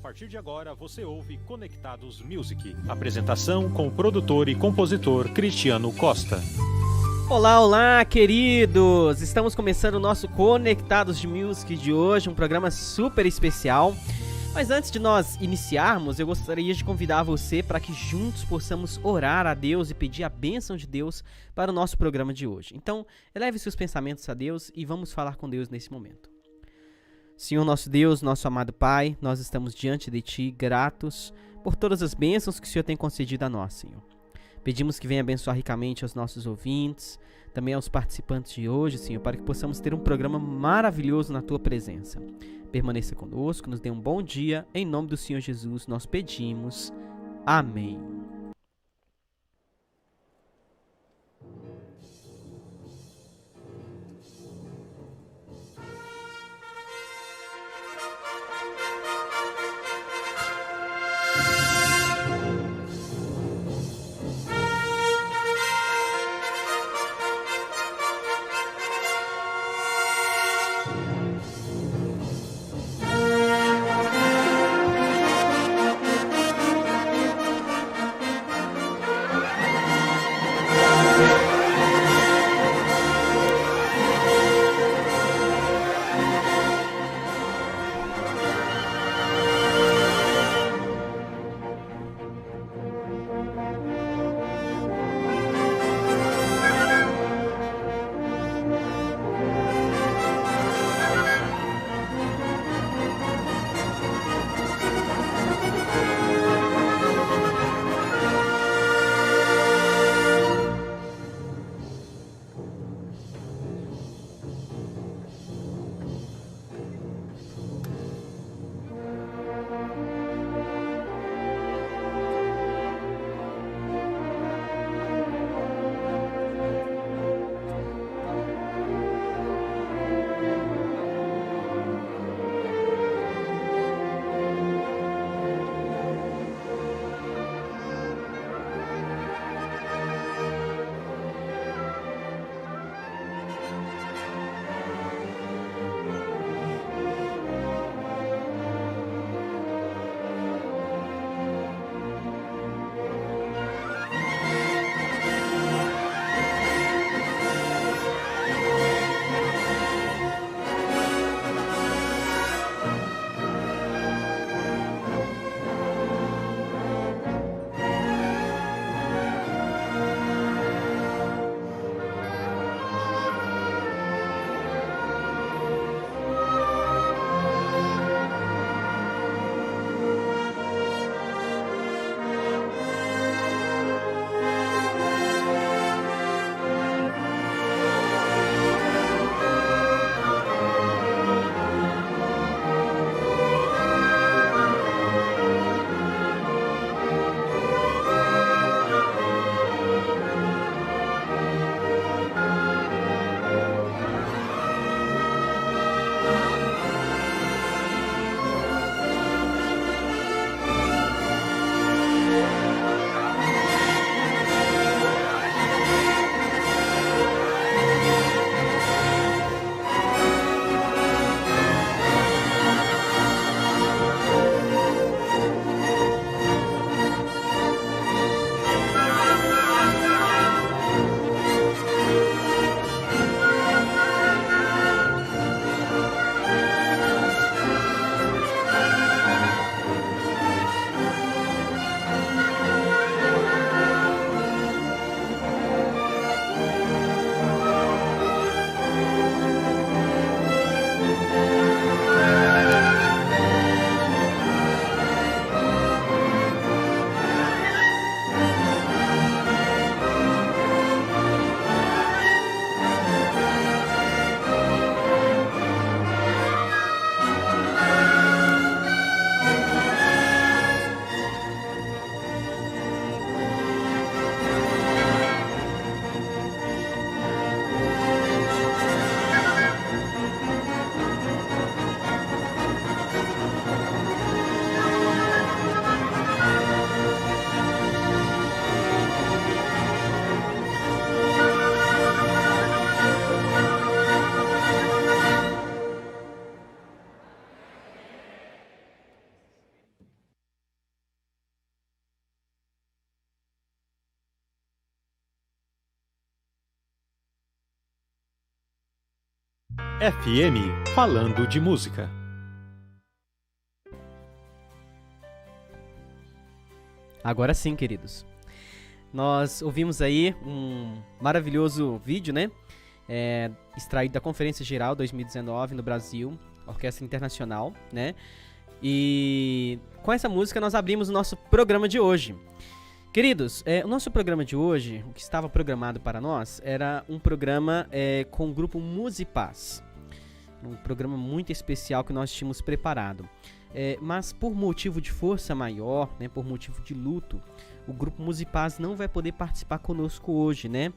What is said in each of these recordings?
partir de agora você ouve Conectados Music. Apresentação com o produtor e compositor Cristiano Costa. Olá, olá, queridos! Estamos começando o nosso Conectados de Music de hoje, um programa super especial. Mas antes de nós iniciarmos, eu gostaria de convidar você para que juntos possamos orar a Deus e pedir a bênção de Deus para o nosso programa de hoje. Então, eleve seus pensamentos a Deus e vamos falar com Deus nesse momento. Senhor nosso Deus, nosso amado Pai, nós estamos diante de Ti gratos por todas as bênçãos que o Senhor tem concedido a nós, Senhor. Pedimos que venha abençoar ricamente aos nossos ouvintes, também aos participantes de hoje, Senhor, para que possamos ter um programa maravilhoso na Tua presença. Permaneça conosco, nos dê um bom dia, em nome do Senhor Jesus nós pedimos. Amém. FM, falando de música. Agora sim, queridos. Nós ouvimos aí um maravilhoso vídeo, né? Extraído da Conferência Geral 2019 no Brasil, Orquestra Internacional, né? E com essa música nós abrimos o nosso programa de hoje. Queridos, o nosso programa de hoje, o que estava programado para nós, era um programa com o grupo Musipaz. Um programa muito especial que nós tínhamos preparado. Mas por motivo de força maior, né, por motivo de luto, o grupo Musipaz não vai poder participar conosco hoje, né?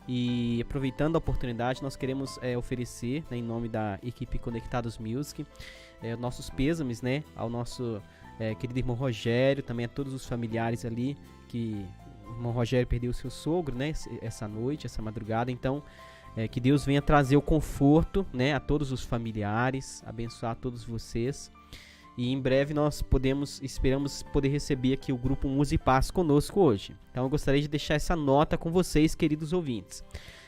E aproveitando a oportunidade, nós queremos oferecer, né, em nome da equipe Conectados Music, nossos pêsames, né, ao nosso querido irmão Rogério, também a todos os familiares ali, que o irmão Rogério perdeu o seu sogro, né, essa noite, essa madrugada. Então, que Deus venha trazer o conforto, né, a todos os familiares, abençoar a todos vocês. E em breve nós esperamos poder receber aqui o grupo Musipaz conosco hoje. Então eu gostaria de deixar essa nota com vocês, queridos ouvintes.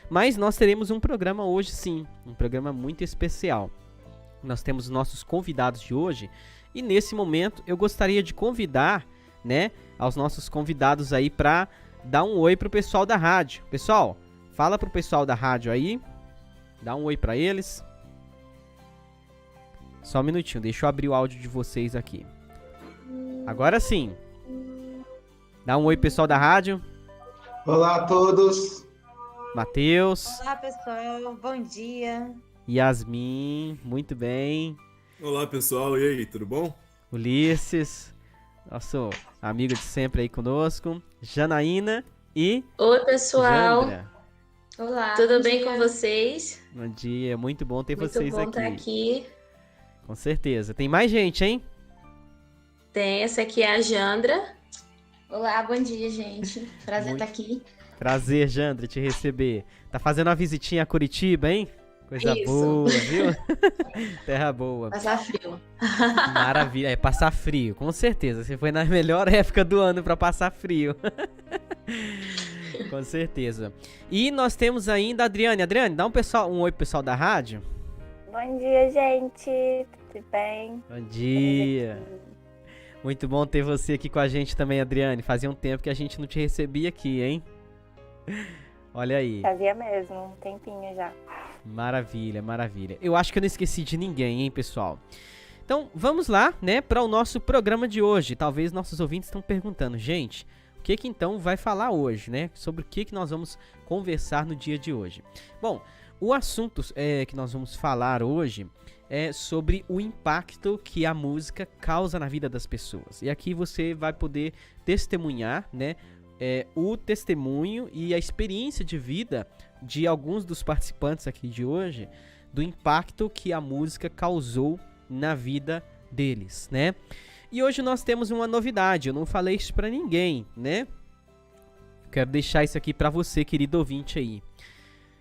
Mas nós teremos um programa hoje sim, um programa muito especial. Nós temos nossos convidados de hoje e nesse momento eu gostaria de convidar, né, aos nossos convidados aí para dar um oi pro pessoal da rádio. Pessoal, fala pro pessoal da rádio aí, dá um oi para eles. Só um minutinho, deixa eu abrir o áudio de vocês aqui. Agora sim. Dá um oi, pessoal da rádio. Olá a todos. Matheus. Olá, pessoal. Bom dia. Yasmin, muito bem. Olá, pessoal. E aí, tudo bom? Ulisses, nosso amigo de sempre aí conosco. Janaína e... Oi, pessoal. Jandra. Olá. Tudo bem com vocês? Bom dia, muito bom ter vocês muito bom aqui. Estar aqui. Com certeza. Tem mais gente, hein? Tem, essa aqui é a Jandra. Olá, bom dia, gente. Prazer estar aqui. Prazer, Jandra, te receber. Tá fazendo uma visitinha a Curitiba, hein? Coisa boa, viu? Terra boa. Passar frio. Maravilha. Passar frio, com certeza. Você foi na melhor época do ano pra passar frio. Com certeza. E nós temos ainda a Adriane. Adriane, dá um oi pro pessoal da rádio. Bom dia, gente. Tudo bem? Bom dia. Muito bom ter você aqui com a gente também, Adriane. Fazia um tempo que a gente não te recebia aqui, hein? Olha aí. Fazia mesmo, um tempinho já. Maravilha, maravilha. Eu acho que eu não esqueci de ninguém, hein, pessoal? Então, vamos lá, né, para o nosso programa de hoje. Talvez nossos ouvintes estão perguntando, gente, o que então vai falar hoje, né? Sobre o que nós vamos conversar no dia de hoje. Bom, o assunto que nós vamos falar hoje é sobre o impacto que a música causa na vida das pessoas. E aqui você vai poder testemunhar, né, o testemunho e a experiência de vida de alguns dos participantes aqui de hoje, do impacto que a música causou na vida deles, né? E hoje nós temos uma novidade, eu não falei isso pra ninguém, né? Quero deixar isso aqui pra você, querido ouvinte aí.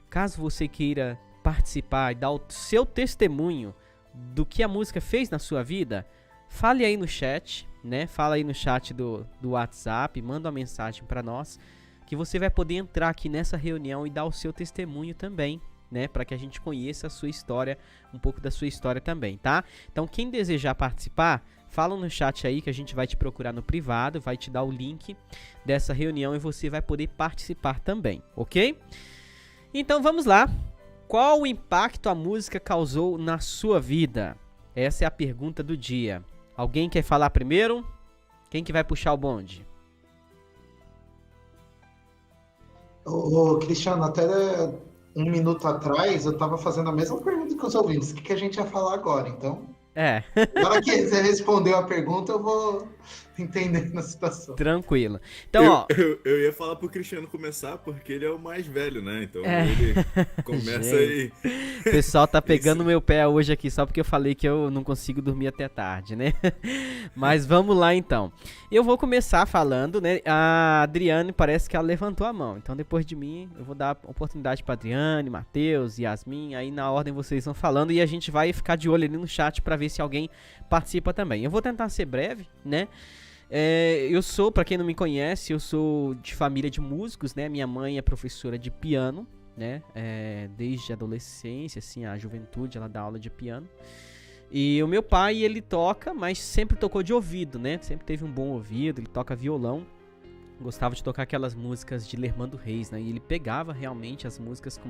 Caso você queira participar e dar o seu testemunho do que a música fez na sua vida, fale aí no chat, né? Fala aí no chat do WhatsApp, manda uma mensagem para nós, que você vai poder entrar aqui nessa reunião e dar o seu testemunho também, né? Para que a gente conheça a sua história, um pouco da sua história também, tá? Então, quem desejar participar, fala no chat aí que a gente vai te procurar no privado, vai te dar o link dessa reunião e você vai poder participar também, ok? Então vamos lá. Qual o impacto a música causou na sua vida? Essa é a pergunta do dia. Alguém quer falar primeiro? Quem que vai puxar o bonde? Ô, Cristiano, até um minuto atrás eu estava fazendo a mesma pergunta que os ouvintes. O que a gente ia falar agora, então? Na hora que você respondeu a pergunta, eu vou entendendo a situação. Tranquilo. Então, ó... Eu ia falar pro Cristiano começar, porque ele é o mais velho, né? Então ele começa aí. O pessoal tá pegando meu pé hoje aqui, só porque eu falei que eu não consigo dormir até tarde, né? Mas vamos lá, então. Eu vou começar falando, né? A Adriane parece que ela levantou a mão. Então, depois de mim, eu vou dar oportunidade pra Adriane, Matheus, Yasmin. Aí, na ordem, vocês vão falando e a gente vai ficar de olho ali no chat pra ver se alguém participa também. Eu vou tentar ser breve, né? Eu sou, pra quem não me conhece, eu sou de família de músicos, né? Minha mãe é professora de piano, né? Desde a adolescência, assim, a juventude, ela dá aula de piano. E o meu pai, ele toca, mas sempre tocou de ouvido, né? Sempre teve um bom ouvido, ele toca violão. Gostava de tocar aquelas músicas de Lermando Reis, né? E ele pegava realmente as músicas com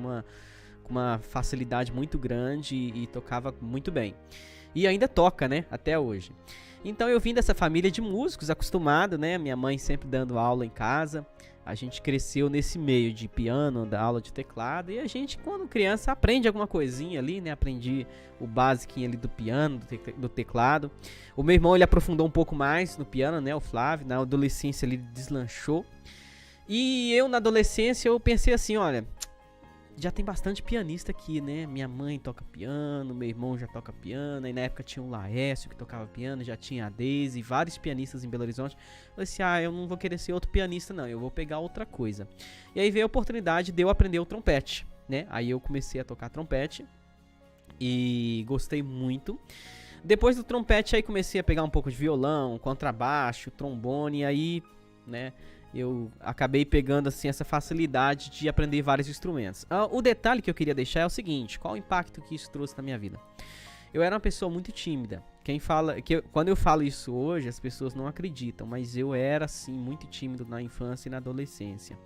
uma facilidade muito grande e tocava muito bem. E ainda toca, né? Até hoje. Então eu vim dessa família de músicos, acostumado, né? Minha mãe sempre dando aula em casa. A gente cresceu nesse meio de piano, da aula de teclado. E a gente, quando criança, aprende alguma coisinha ali, né? Aprendi o basiquinho ali do piano, do teclado. O meu irmão, ele aprofundou um pouco mais no piano, né? O Flávio, na adolescência ele deslanchou. E eu, na adolescência, eu pensei assim, olha... Já tem bastante pianista aqui, né? Minha mãe toca piano, meu irmão já toca piano. E na época tinha o Laércio que tocava piano, já tinha a Daisy, vários pianistas em Belo Horizonte. Eu disse, eu não vou querer ser outro pianista não, eu vou pegar outra coisa. E aí veio a oportunidade de eu aprender o trompete, né? Aí eu comecei a tocar trompete e gostei muito. Depois do trompete aí comecei a pegar um pouco de violão, contrabaixo, trombone, e aí, né... Eu acabei pegando assim essa facilidade de aprender vários instrumentos. O detalhe que eu queria deixar é o seguinte: qual o impacto que isso trouxe na minha vida? Eu era uma pessoa muito tímida. Quando eu falo isso hoje, as pessoas não acreditam, mas eu era assim muito tímido na infância e na adolescência.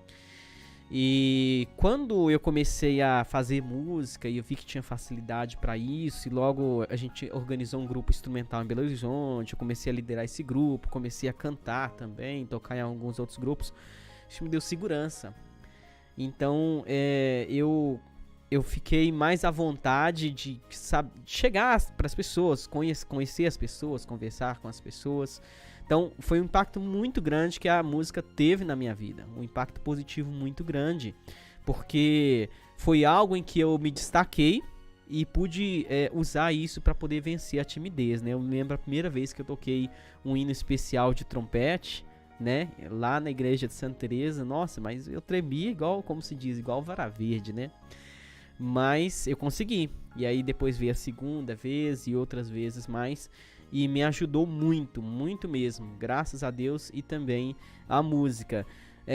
E quando eu comecei a fazer música e eu vi que tinha facilidade para isso, e logo a gente organizou um grupo instrumental em Belo Horizonte, eu comecei a liderar esse grupo, comecei a cantar também, tocar em alguns outros grupos, isso me deu segurança. Então eu fiquei mais à vontade de chegar para as pessoas, conhecer as pessoas, conversar com as pessoas. Então, foi um impacto muito grande que a música teve na minha vida. Um impacto positivo muito grande. Porque foi algo em que eu me destaquei e pude usar isso para poder vencer a timidez, né? Eu me lembro a primeira vez que eu toquei um hino especial de trompete, né? Lá na igreja de Santa Teresa. Nossa, mas eu tremia igual, como se diz, igual vara verde, né? Mas eu consegui. E aí depois veio a segunda vez e outras vezes mais. E me ajudou muito, muito mesmo, graças a Deus e também a música.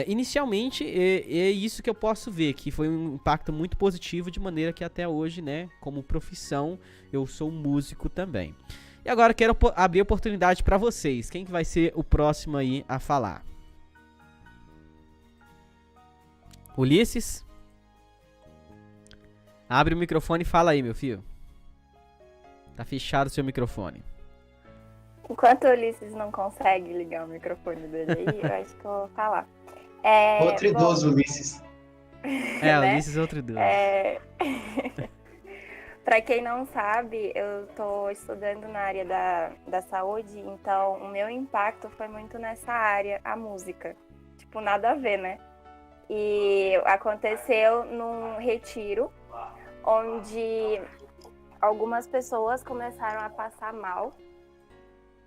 Inicialmente, é isso que eu posso ver, que foi um impacto muito positivo, de maneira que até hoje, né, como profissão, eu sou músico também. E agora quero abrir a oportunidade para vocês. Quem que vai ser o próximo aí a falar? Ulisses? Abre o microfone e fala aí, meu filho. Tá fechado o seu microfone. Enquanto o Ulisses não consegue ligar o microfone dele aí, eu acho que eu vou falar. Outro idoso, Ulisses. Né? Ulisses é outro idoso. Pra quem não sabe, eu tô estudando na área da saúde, então o meu impacto foi muito nessa área, a música. Tipo, nada a ver, né? E aconteceu num retiro, onde algumas pessoas começaram a passar mal,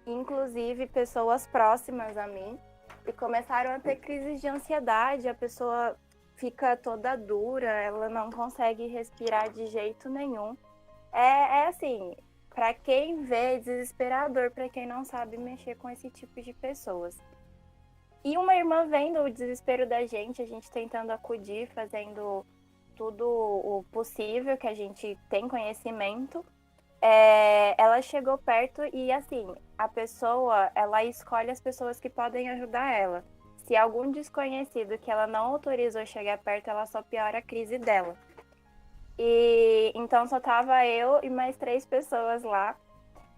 inclusive pessoas próximas a mim, e começaram a ter crises de ansiedade. A pessoa fica toda dura, ela não consegue respirar de jeito nenhum. É assim, pra quem vê, é desesperador pra quem não sabe mexer com esse tipo de pessoas. E uma irmã vendo o desespero da gente, a gente tentando acudir, fazendo tudo o possível que a gente tem conhecimento, ela chegou perto e, assim, a pessoa, ela escolhe as pessoas que podem ajudar ela. Se algum desconhecido que ela não autorizou chegar perto, ela só piora a crise dela. E então só tava eu e mais 3 pessoas lá.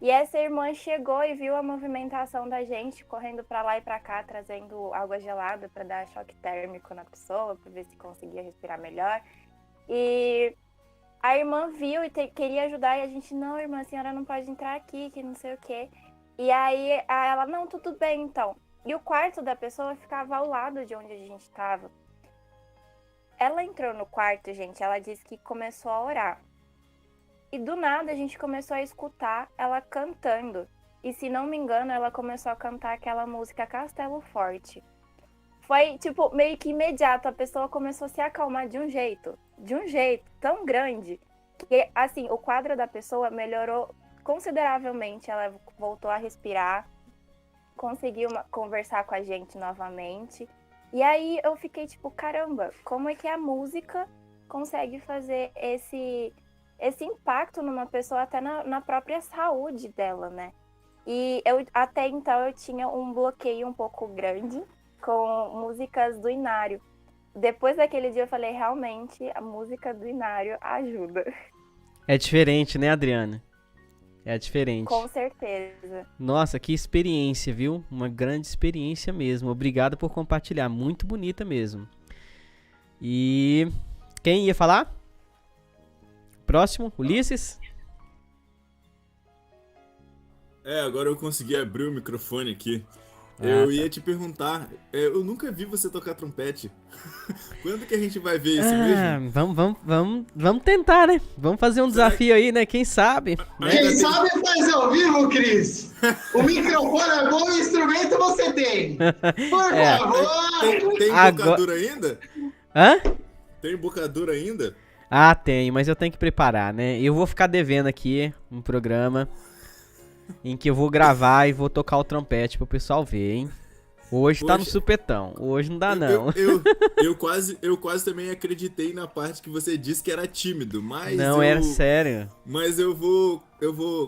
E essa irmã chegou e viu a movimentação da gente, correndo para lá e para cá, trazendo água gelada para dar choque térmico na pessoa, para ver se conseguia respirar melhor. E a irmã viu e queria ajudar, e a gente, não, irmã, a senhora não pode entrar aqui, que não sei o quê. E aí ela, não, tudo bem, então. E o quarto da pessoa ficava ao lado de onde a gente estava. Ela entrou no quarto, gente, ela disse que começou a orar. E do nada a gente começou a escutar ela cantando. E se não me engano, ela começou a cantar aquela música Castelo Forte. Foi, tipo, meio que imediato. A pessoa começou a se acalmar de um jeito tão grande, que, assim, o quadro da pessoa melhorou consideravelmente. Ela voltou a respirar, conseguiu conversar com a gente novamente. E aí eu fiquei tipo, caramba, como é que a música consegue fazer esse impacto numa pessoa até na própria saúde dela, né? E até então eu tinha um bloqueio um pouco grande com músicas do Inário. Depois daquele dia eu falei, realmente, a música do Inário ajuda. É diferente, né, Adriana? É diferente. Com certeza. Nossa, que experiência, viu? Uma grande experiência mesmo. Obrigado por compartilhar. Muito bonita mesmo. E quem ia falar? Próximo, Ulisses? Agora eu consegui abrir o microfone aqui. Eu ia te perguntar, eu nunca vi você tocar trompete. Quando que a gente vai ver isso mesmo? Vamos tentar, né? Vamos fazer um desafio aí, né? Quem sabe? Quem sabe faz ao vivo, Cris. O microfone é bom e o instrumento você tem. Por favor. Tem embocadura ainda? Hã? Tem embocadura ainda? Ah, tem, mas eu tenho que preparar, né? Eu vou ficar devendo aqui um programa em que eu vou gravar e vou tocar o trompete pro pessoal ver, hein? Hoje tá no supetão. Hoje não dá, não. Eu quase também acreditei na parte que você disse que era tímido, mas... Não, era sério. Mas eu vou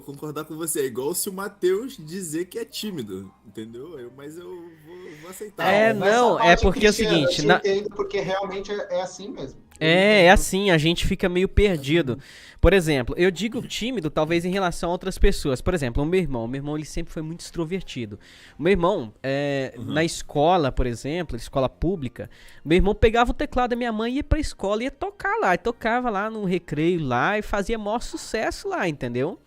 concordar com você. É igual se o Matheus dizer que é tímido, entendeu? Mas eu vou aceitar. Não, é porque é o seguinte... Eu entendo, porque realmente é assim mesmo. É assim, a gente fica meio perdido. Por exemplo, eu digo tímido talvez em relação a outras pessoas. Por exemplo, o meu irmão ele sempre foi muito extrovertido. O meu irmão, na escola, por exemplo, escola pública, meu irmão pegava o teclado da minha mãe e ia pra escola e ia tocar lá. E tocava lá no recreio lá e fazia maior sucesso lá, entendeu?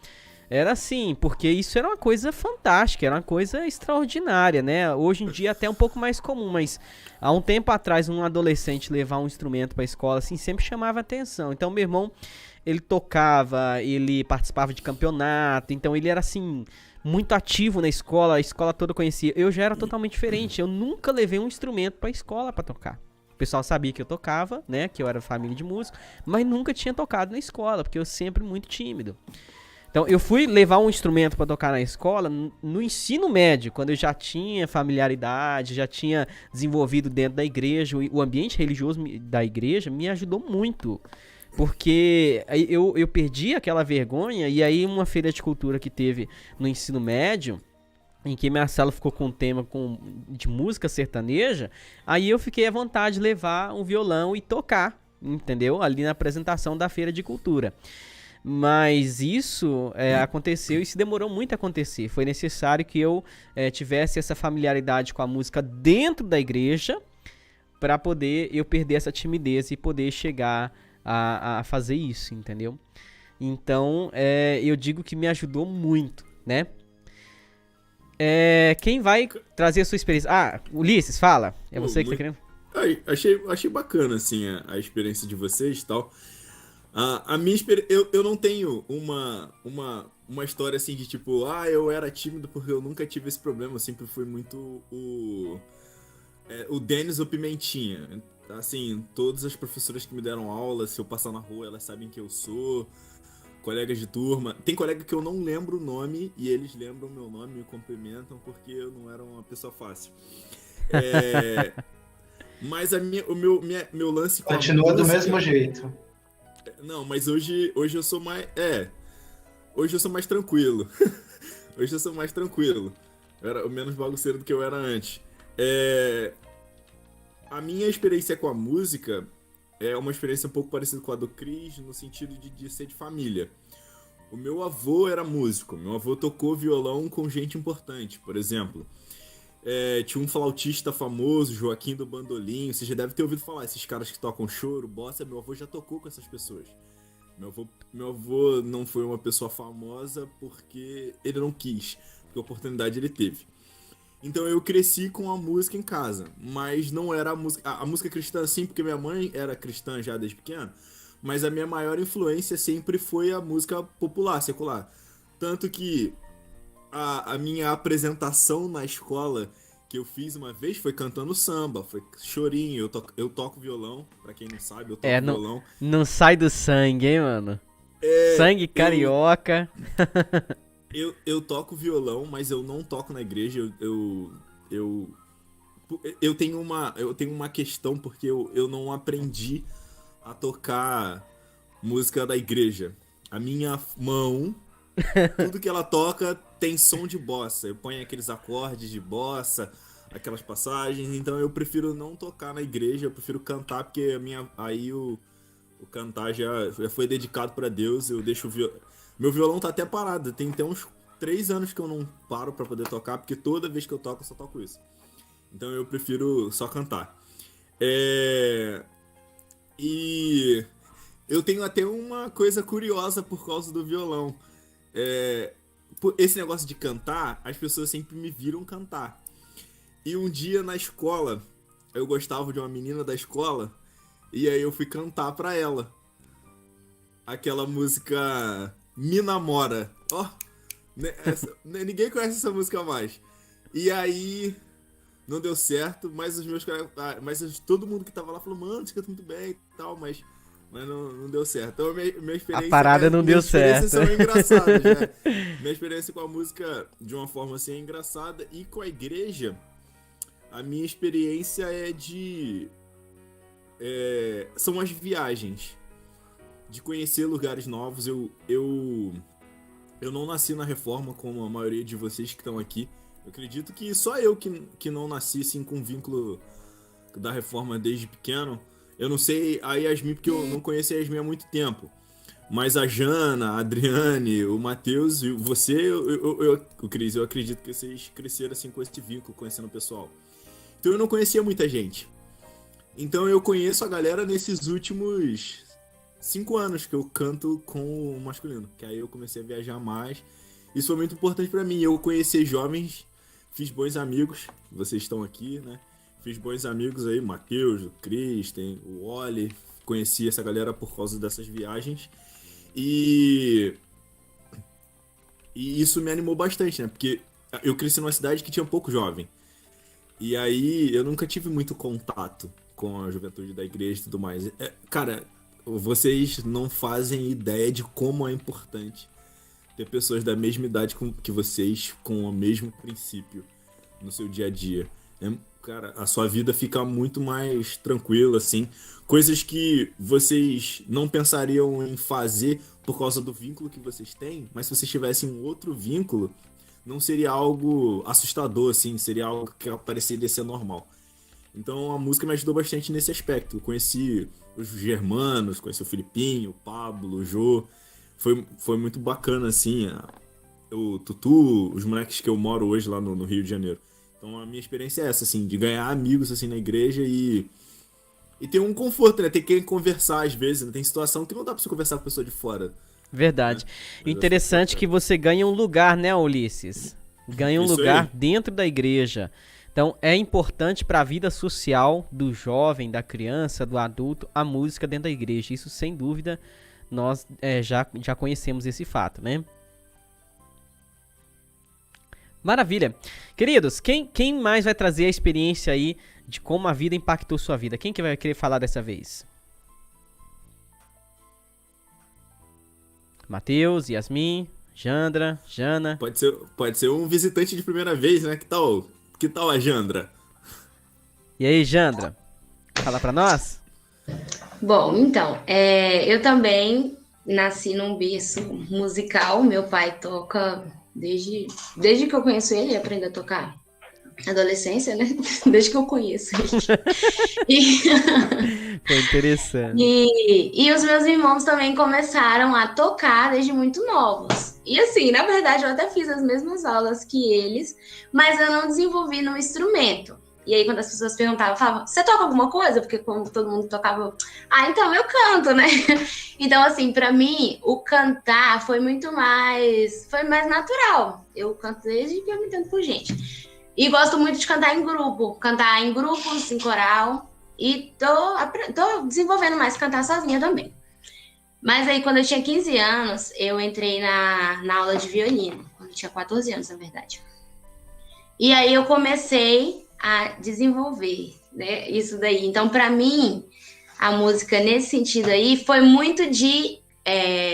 Era assim, porque isso era uma coisa fantástica, era uma coisa extraordinária, né? Hoje em dia até um pouco mais comum, mas há um tempo atrás um adolescente levar um instrumento pra escola, assim, sempre chamava atenção. Então meu irmão, ele tocava, ele participava de campeonato, então ele era assim, muito ativo na escola, a escola toda conhecia. Eu já era totalmente diferente, eu nunca levei um instrumento pra escola pra tocar. O pessoal sabia que eu tocava, né, que eu era família de músico, mas nunca tinha tocado na escola, porque eu sempre muito tímido. Então, eu fui levar um instrumento para tocar na escola no ensino médio, quando eu já tinha familiaridade, já tinha desenvolvido dentro da igreja. O ambiente religioso da igreja me ajudou muito, porque eu perdi aquela vergonha. E aí, uma feira de cultura que teve no ensino médio, em que minha sala ficou com um tema de música sertaneja, aí eu fiquei à vontade de levar um violão e tocar, entendeu? Ali na apresentação da feira de cultura. Mas isso aconteceu e se demorou muito a acontecer. Foi necessário que eu tivesse essa familiaridade com a música dentro da igreja para poder eu perder essa timidez e poder chegar a fazer isso, entendeu? Então, eu digo que me ajudou muito, né? Quem vai trazer a sua experiência? Ah, Ulisses, fala. É você que tá querendo? Achei bacana, assim, a experiência de vocês e tal. A minha experiência, eu não tenho uma história assim de tipo, eu era tímido porque eu nunca tive esse problema, eu sempre fui muito o Denis ou Pimentinha. Assim, todas as professoras que me deram aula, se eu passar na rua, elas sabem que eu sou, colegas de turma. Tem colega que eu não lembro o nome e eles lembram o meu nome e me cumprimentam porque eu não era uma pessoa fácil. Mas meu lance com continua do mesmo jeito. Não, mas hoje eu sou mais... Hoje eu sou mais tranquilo. Hoje eu sou mais tranquilo. Eu era menos bagunceiro do que eu era antes. A minha experiência com a música é uma experiência um pouco parecida com a do Cris, no sentido de ser de família. O meu avô era músico. Meu avô tocou violão com gente importante, por exemplo. Tinha um flautista famoso, Joaquim do Bandolim. Você já deve ter ouvido falar, esses caras que tocam choro, bossa. Meu avô já tocou com essas pessoas. Meu avô não foi uma pessoa famosa porque ele não quis, porque a oportunidade ele teve. Então eu cresci com a música em casa, mas não era a música cristã sim, porque minha mãe era cristã já desde pequena, mas a minha maior influência sempre foi a música popular, secular. Tanto que a minha apresentação na escola que eu fiz uma vez foi cantando samba, foi chorinho. Eu toco violão, pra quem não sabe, eu toco violão. Não sai do sangue, hein, mano? Sangue carioca. Eu toco violão, mas eu não toco na igreja. Eu tenho uma questão porque eu não aprendi a tocar música da igreja. A minha mão, tudo que ela toca tem som de bossa. Eu ponho aqueles acordes de bossa, aquelas passagens. Então eu prefiro não tocar na igreja, eu prefiro cantar, porque aí o cantar já foi dedicado para Deus. Eu deixo meu violão tá até parado. Tem até uns 3 anos que eu não paro para poder tocar, porque toda vez que eu toco, eu só toco isso. Então eu prefiro só cantar. E eu tenho até uma coisa curiosa por causa do violão. Esse negócio de cantar, as pessoas sempre me viram cantar. E um dia na escola, eu gostava de uma menina da escola, e aí eu fui cantar pra ela aquela música Me Namora. Ó, ninguém conhece essa música mais. E aí não deu certo, mas os meus todo mundo que tava lá falou, mano, você canta muito bem e tal, mas não deu certo. Então minha experiência, a parada não deu certo. São engraçadas, né? Minha experiência com a música, de uma forma assim, é engraçada. E com a igreja, a minha experiência são as viagens, de conhecer lugares novos. Eu não nasci na Reforma, como a maioria de vocês que estão aqui. Eu acredito que só eu que não nasci assim, com vínculo da Reforma desde pequeno. Eu não sei a Yasmin, porque eu não conheço a Yasmin há muito tempo. Mas a Jana, a Adriane, o Matheus e você, o Cris, eu acredito que vocês cresceram assim com esse vínculo, conhecendo o pessoal. Então eu não conhecia muita gente. Então eu conheço a galera nesses últimos 5 anos que eu canto com o masculino. Que aí eu comecei a viajar mais. Isso foi muito importante pra mim. Eu conheci jovens, fiz bons amigos. Vocês estão aqui, né? Fiz bons amigos aí, o Matheus, o Cris, o Oli. Conheci essa galera por causa dessas viagens. E isso me animou bastante, né? Porque eu cresci numa cidade que tinha pouco jovem. E aí eu nunca tive muito contato com a juventude da igreja e tudo mais. Cara, vocês não fazem ideia de como é importante ter pessoas da mesma idade que vocês, com o mesmo princípio no seu dia a dia. Cara, a sua vida fica muito mais tranquila, assim. Coisas que vocês não pensariam em fazer por causa do vínculo que vocês têm, mas se vocês tivessem um outro vínculo, não seria algo assustador, assim, seria algo que pareceria ser normal. Então a música me ajudou bastante nesse aspecto. Eu conheci os germanos, conheci o Filipinho, o Pablo, o Jô. Foi muito bacana, assim, o Tutu, os moleques que eu moro hoje lá no Rio de Janeiro. Então a minha experiência é essa, assim, de ganhar amigos assim na igreja e ter um conforto, né? Ter que conversar às vezes, né? Tem situação que não dá pra você conversar com a pessoa de fora. Verdade. Né? Interessante que você ganha um lugar, né, Ulisses? Ganha um lugar dentro da igreja. Então é importante para a vida social do jovem, da criança, do adulto, a música dentro da igreja. Isso sem dúvida nós já conhecemos esse fato, né? Maravilha. Queridos, quem mais vai trazer a experiência aí de como a vida impactou sua vida? Quem que vai querer falar dessa vez? Matheus, Yasmin, Jandra, Jana. Pode ser um visitante de primeira vez, né? Que tal a Jandra? E aí, Jandra? Fala pra nós? Bom, então, eu também nasci num berço musical. Meu pai toca desde que eu conheço ele, aprendo a tocar. Adolescência, né? Desde que eu conheço ele. Foi interessante. E os meus irmãos também começaram a tocar desde muito novos. E assim, na verdade, eu até fiz as mesmas aulas que eles, mas eu não desenvolvi no instrumento. E aí, quando as pessoas perguntavam, eu falava, você toca alguma coisa? Porque como todo mundo tocava, então eu canto, né? Então, assim, pra mim, o cantar foi mais natural. Eu canto desde que eu me entendo por gente. E gosto muito de cantar em grupo, cantar em grupos, em coral. E tô desenvolvendo mais cantar sozinha também. Mas aí, quando eu tinha 15 anos, eu entrei na aula de violino. Quando eu tinha 14 anos, na verdade. E aí eu comecei a desenvolver, né, isso daí. Então, para mim, a música nesse sentido aí foi muito de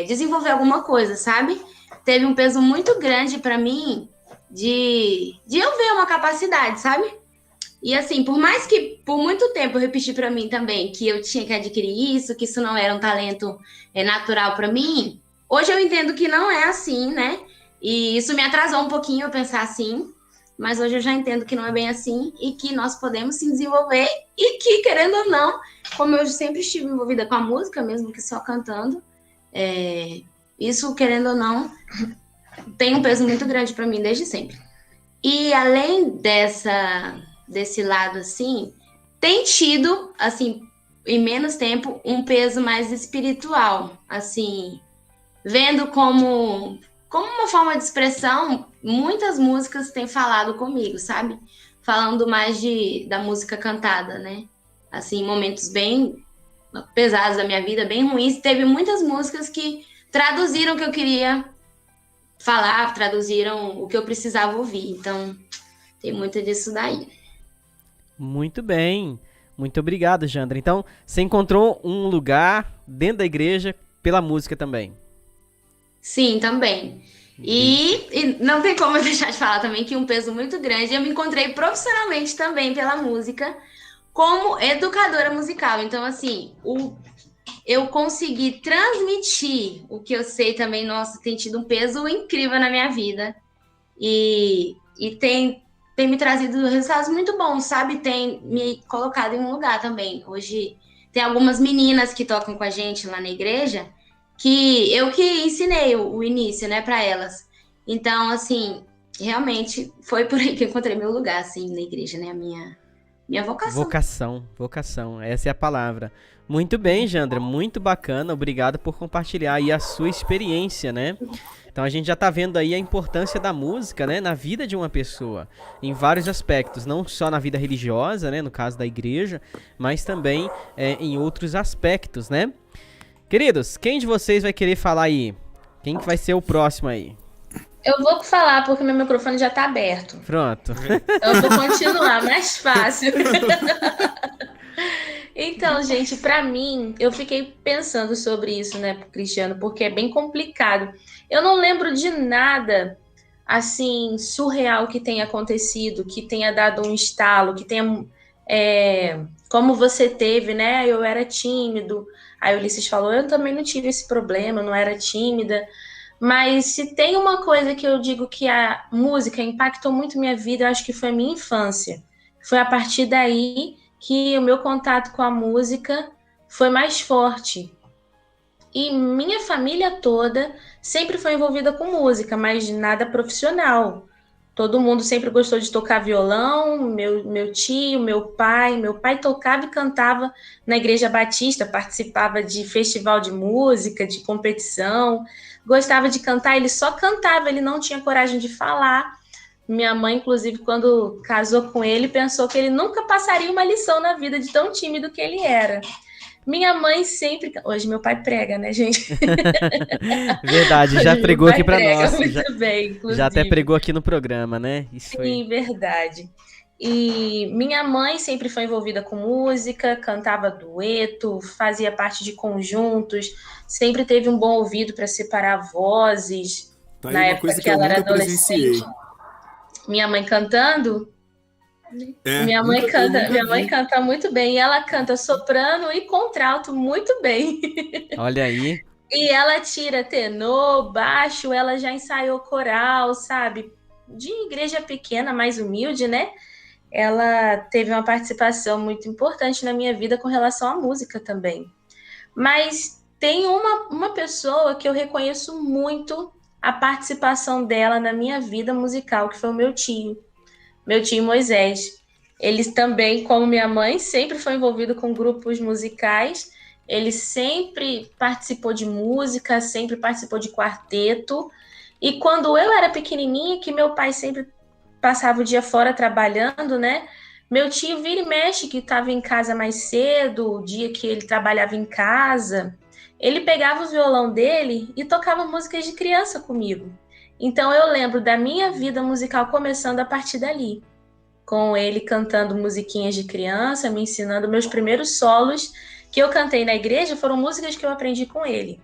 desenvolver alguma coisa, sabe? Teve um peso muito grande para mim de eu ver uma capacidade, sabe? E assim, por mais que por muito tempo eu repeti para mim também que eu tinha que adquirir isso, que isso não era um talento natural para mim, hoje eu entendo que não é assim, né? E isso me atrasou um pouquinho eu pensar assim, mas hoje eu já entendo que não é bem assim e que nós podemos se desenvolver e que, querendo ou não, como eu sempre estive envolvida com a música, mesmo que só cantando, isso, querendo ou não, tem um peso muito grande para mim desde sempre. E além desse lado, assim, tem tido, assim, em menos tempo, um peso mais espiritual, assim, vendo como uma forma de expressão, muitas músicas têm falado comigo, sabe? Falando mais da música cantada, né? Assim, momentos bem pesados da minha vida, bem ruins. Teve muitas músicas que traduziram o que eu queria falar, traduziram o que eu precisava ouvir. Então, tem muito disso daí. Muito bem. Muito obrigado, Jandra. Então, você encontrou um lugar dentro da igreja pela música também? Sim, também. E não tem como eu deixar de falar também que um peso muito grande, eu me encontrei profissionalmente também pela música, como educadora musical. Então, assim, eu consegui transmitir o que eu sei também, nossa, tem tido um peso incrível na minha vida. E tem me trazido resultados muito bons, sabe? Tem me colocado em um lugar também. Hoje tem algumas meninas que tocam com a gente lá na igreja, que eu que ensinei o início, né, para elas. Então, assim, realmente foi por aí que eu encontrei meu lugar, assim, na igreja, né, a minha vocação. Vocação, essa é a palavra. Muito bem, Jandra, muito bacana, obrigado por compartilhar aí a sua experiência, né? Então a gente já tá vendo aí a importância da música, né, na vida de uma pessoa, em vários aspectos, não só na vida religiosa, né, no caso da igreja, mas também em outros aspectos, né? Queridos, quem de vocês vai querer falar aí? Quem que vai ser o próximo aí? Eu vou falar porque meu microfone já tá aberto. Pronto. Então eu vou continuar, mais fácil. Então, gente, pra mim, eu fiquei pensando sobre isso, né, Cristiano, porque é bem complicado. Eu não lembro de nada, assim, surreal que tenha acontecido, que tenha dado um estalo, que tenha... como você teve, né? Eu era tímido. Aí o Ulisses falou, eu também não tive esse problema, eu não era tímida. Mas se tem uma coisa que eu digo que a música impactou muito minha vida, eu acho que foi a minha infância. Foi a partir daí que o meu contato com a música foi mais forte. E minha família toda sempre foi envolvida com música, mas nada profissional. Todo mundo sempre gostou de tocar violão, meu tio, meu pai tocava e cantava na Igreja Batista, participava de festival de música, de competição, gostava de cantar, ele só cantava, ele não tinha coragem de falar. Minha mãe, inclusive, quando casou com ele, pensou que ele nunca passaria uma lição na vida de tão tímido que ele era. Minha mãe sempre... Hoje meu pai prega, né, gente? Verdade, já pregou aqui pra nós. Muito bem, inclusive. Já até pregou aqui no programa, né? Isso Sim, aí. Verdade. E minha mãe sempre foi envolvida com música, cantava dueto, fazia parte de conjuntos, sempre teve um bom ouvido para separar vozes. Tá na época que ela era adolescente. Minha mãe cantando... Minha mãe canta muito bem, e ela canta soprano e contralto muito bem. Olha aí. E ela tira tenor, baixo, ela já ensaiou coral, sabe? De igreja pequena, mais humilde, né? Ela teve uma participação muito importante na minha vida com relação à música também. Mas tem uma pessoa que eu reconheço muito a participação dela na minha vida musical, que foi o meu tio Moisés. Ele também, como minha mãe, sempre foi envolvido com grupos musicais. Ele sempre participou de música, sempre participou de quarteto. E quando eu era pequenininha, que meu pai sempre passava o dia fora trabalhando, né? Meu tio vira e mexe, que estava em casa mais cedo, o dia que ele trabalhava em casa, ele pegava o violão dele e tocava músicas de criança comigo. Então eu lembro da minha vida musical começando a partir dali, com ele cantando musiquinhas de criança, me ensinando meus primeiros solos que eu cantei na igreja, foram músicas que eu aprendi com ele.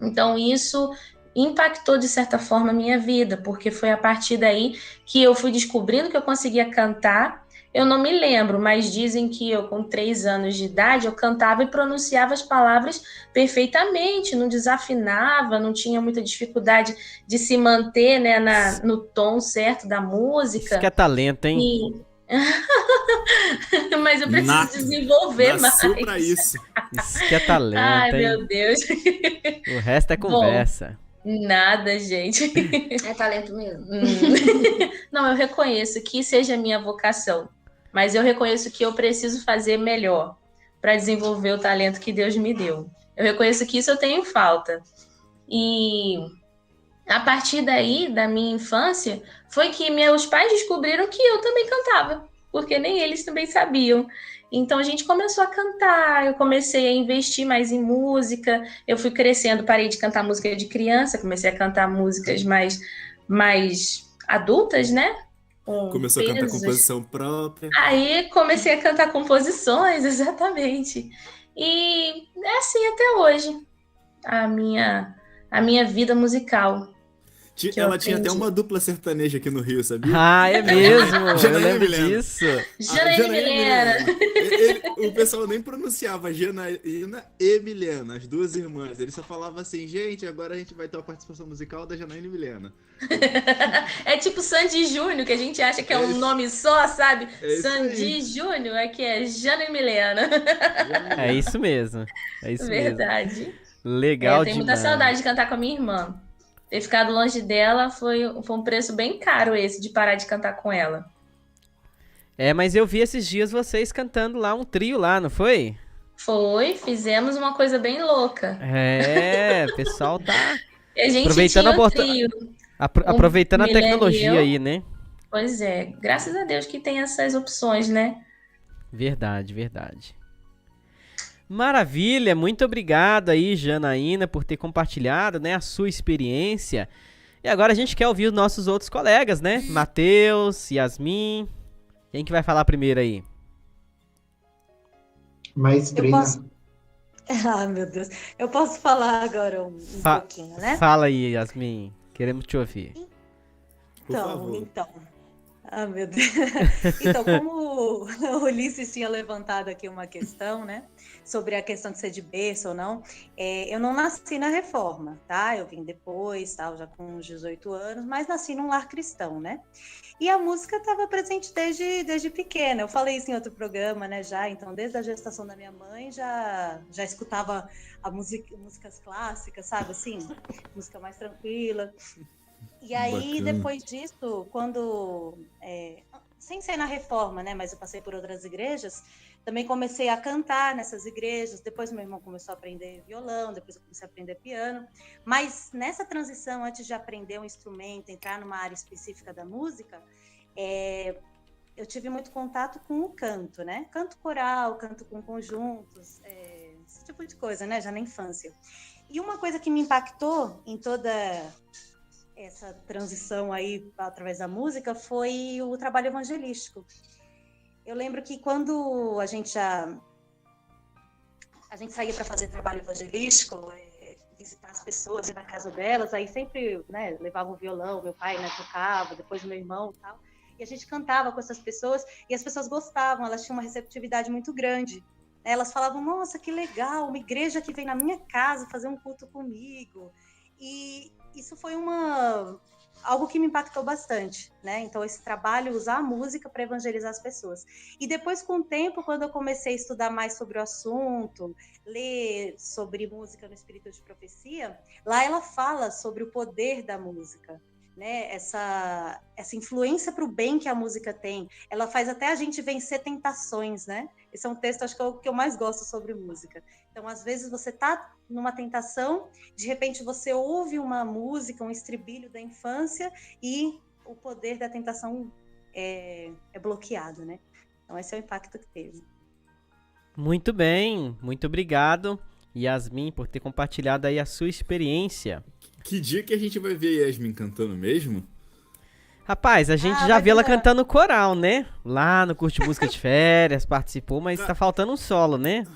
Então isso impactou de certa forma a minha vida, porque foi a partir daí que eu fui descobrindo que eu conseguia cantar, eu não me lembro, mas dizem que eu, com 3 anos de idade, eu cantava e pronunciava as palavras perfeitamente, não desafinava, não tinha muita dificuldade de se manter, né, no tom certo da música. Isso que é talento, hein? Mas eu preciso desenvolver mais. Pra isso. Isso que é talento, Ai, hein? meu Deus. O resto é conversa. Nada, gente. É talento mesmo. Não, eu reconheço que seja a minha vocação, mas eu reconheço que eu preciso fazer melhor para desenvolver o talento que Deus me deu. Eu reconheço que isso eu tenho falta. E a partir daí, da minha infância, foi que meus pais descobriram que eu também cantava, porque nem eles também sabiam. Então a gente começou a cantar, eu comecei a investir mais em música, eu fui crescendo, parei de cantar música de criança, comecei a cantar músicas mais adultas, né? Começou a cantar composição própria. Aí comecei a cantar composições, exatamente. E é assim até hoje, a minha vida musical. Ela tinha até uma dupla sertaneja aqui no Rio, sabia? Ah, é mesmo? Eu lembro disso. Janaína e Milena. O pessoal nem pronunciava Janaína e Milena, as duas irmãs. Ele só falava assim, gente, agora a gente vai ter uma participação musical da Janaína e Milena. É tipo Sandy Júnior, que a gente acha que é um nome só, sabe? Sandy Júnior é que é Jana e Milena. É isso mesmo. É isso Verdade. mesmo. Legal demais. Eu tenho muita saudade de cantar com a minha irmã. Ter ficado longe dela foi um preço bem caro esse, de parar de cantar com ela. É, mas eu vi esses dias vocês cantando lá, um trio lá, não foi? Foi, fizemos uma coisa bem louca. É, o pessoal tá a gente aproveitando, tinha um trio, aproveitando a tecnologia aí, né? Pois é, graças a Deus que tem essas opções, né? Verdade, verdade. Maravilha, muito obrigado aí, Janaína, por ter compartilhado, né, a sua experiência. E agora a gente quer ouvir os nossos outros colegas, né? Matheus, Yasmin. Quem que vai falar primeiro aí? Maestrina. Ah, meu Deus. Eu posso falar agora um pouquinho, né? Fala aí, Yasmin. Queremos te ouvir. Então. Ah, meu Deus. Então, como o Ulisses tinha levantado aqui uma questão, né? Sobre a questão de ser de berço ou não, eu não nasci na Reforma, tá? Eu vim depois, tal, já com uns 18 anos, mas nasci num lar cristão, né? E a música estava presente desde pequena. Eu falei isso em outro programa, né? Já, então, desde a gestação da minha mãe, já escutava músicas clássicas, sabe? Assim, música mais tranquila. E aí, bacana. Depois disso, quando... sem ser na Reforma, né? Mas eu passei por outras igrejas, também comecei a cantar nessas igrejas. Depois meu irmão começou a aprender violão, depois eu comecei a aprender piano. Mas nessa transição, antes de aprender um instrumento, entrar numa área específica da música, eu tive muito contato com o canto, né? Canto coral, canto com conjuntos, esse tipo de coisa, né? Já na infância. E uma coisa que me impactou em toda essa transição aí através da música foi o trabalho evangelístico. Eu lembro que quando a gente saía para fazer trabalho evangelístico, visitar as pessoas, ir na casa delas, aí sempre, né, levava o violão, meu pai, né, tocava, depois meu irmão e tal, e a gente cantava com essas pessoas, e as pessoas gostavam, elas tinham uma receptividade muito grande. Elas falavam, nossa, que legal, uma igreja que vem na minha casa fazer um culto comigo. E isso foi algo que me impactou bastante, né? Então, esse trabalho, usar a música para evangelizar as pessoas. E depois, com o tempo, quando eu comecei a estudar mais sobre o assunto, ler sobre música no Espírito de Profecia, lá ela fala sobre o poder da música, né? Essa influência para o bem que a música tem. Ela faz até a gente vencer tentações, né? Esse é um texto, acho que é o que eu mais gosto sobre música. Então, às vezes, você está numa tentação, de repente você ouve uma música, um estribilho da infância e o poder da tentação é bloqueado, né? Então, esse é o impacto que teve. Muito bem, muito obrigado, Yasmin, por ter compartilhado aí a sua experiência. Que dia que a gente vai ver a Yasmin cantando mesmo? Rapaz, a gente já viu ela cantando coral, né? Lá no curso de música de férias, participou, mas tá faltando um solo, né?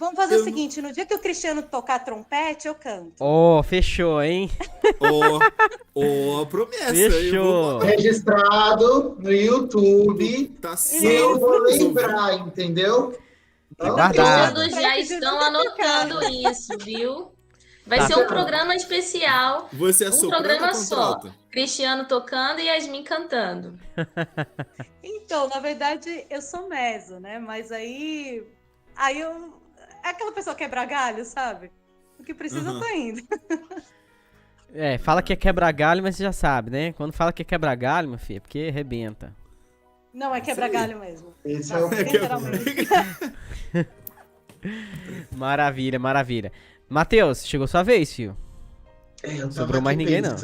Vamos fazer o seguinte, no dia que o Cristiano tocar trompete, eu canto. Fechou, hein? Promessa. Fechou. Registrado no YouTube. Tá Eu vou lembrar, entendeu? Guardado. Todos já estão anotando isso, viu? Vai ser um programa especial. Você é um soprano programa ou só. contralto? Cristiano tocando e Yasmin cantando. Então, na verdade, eu sou meso, né? Mas aí eu... É aquela pessoa quebra galho, sabe? O que precisa eu tô indo. Fala que é quebra galho, mas você já sabe, né? Quando fala que é quebra galho, meu filho, é porque arrebenta. Não, é quebra galho mesmo. Esse é o literalmente. Maravilha, maravilha. Matheus, chegou sua vez, filho. Sobrou mais ninguém, não.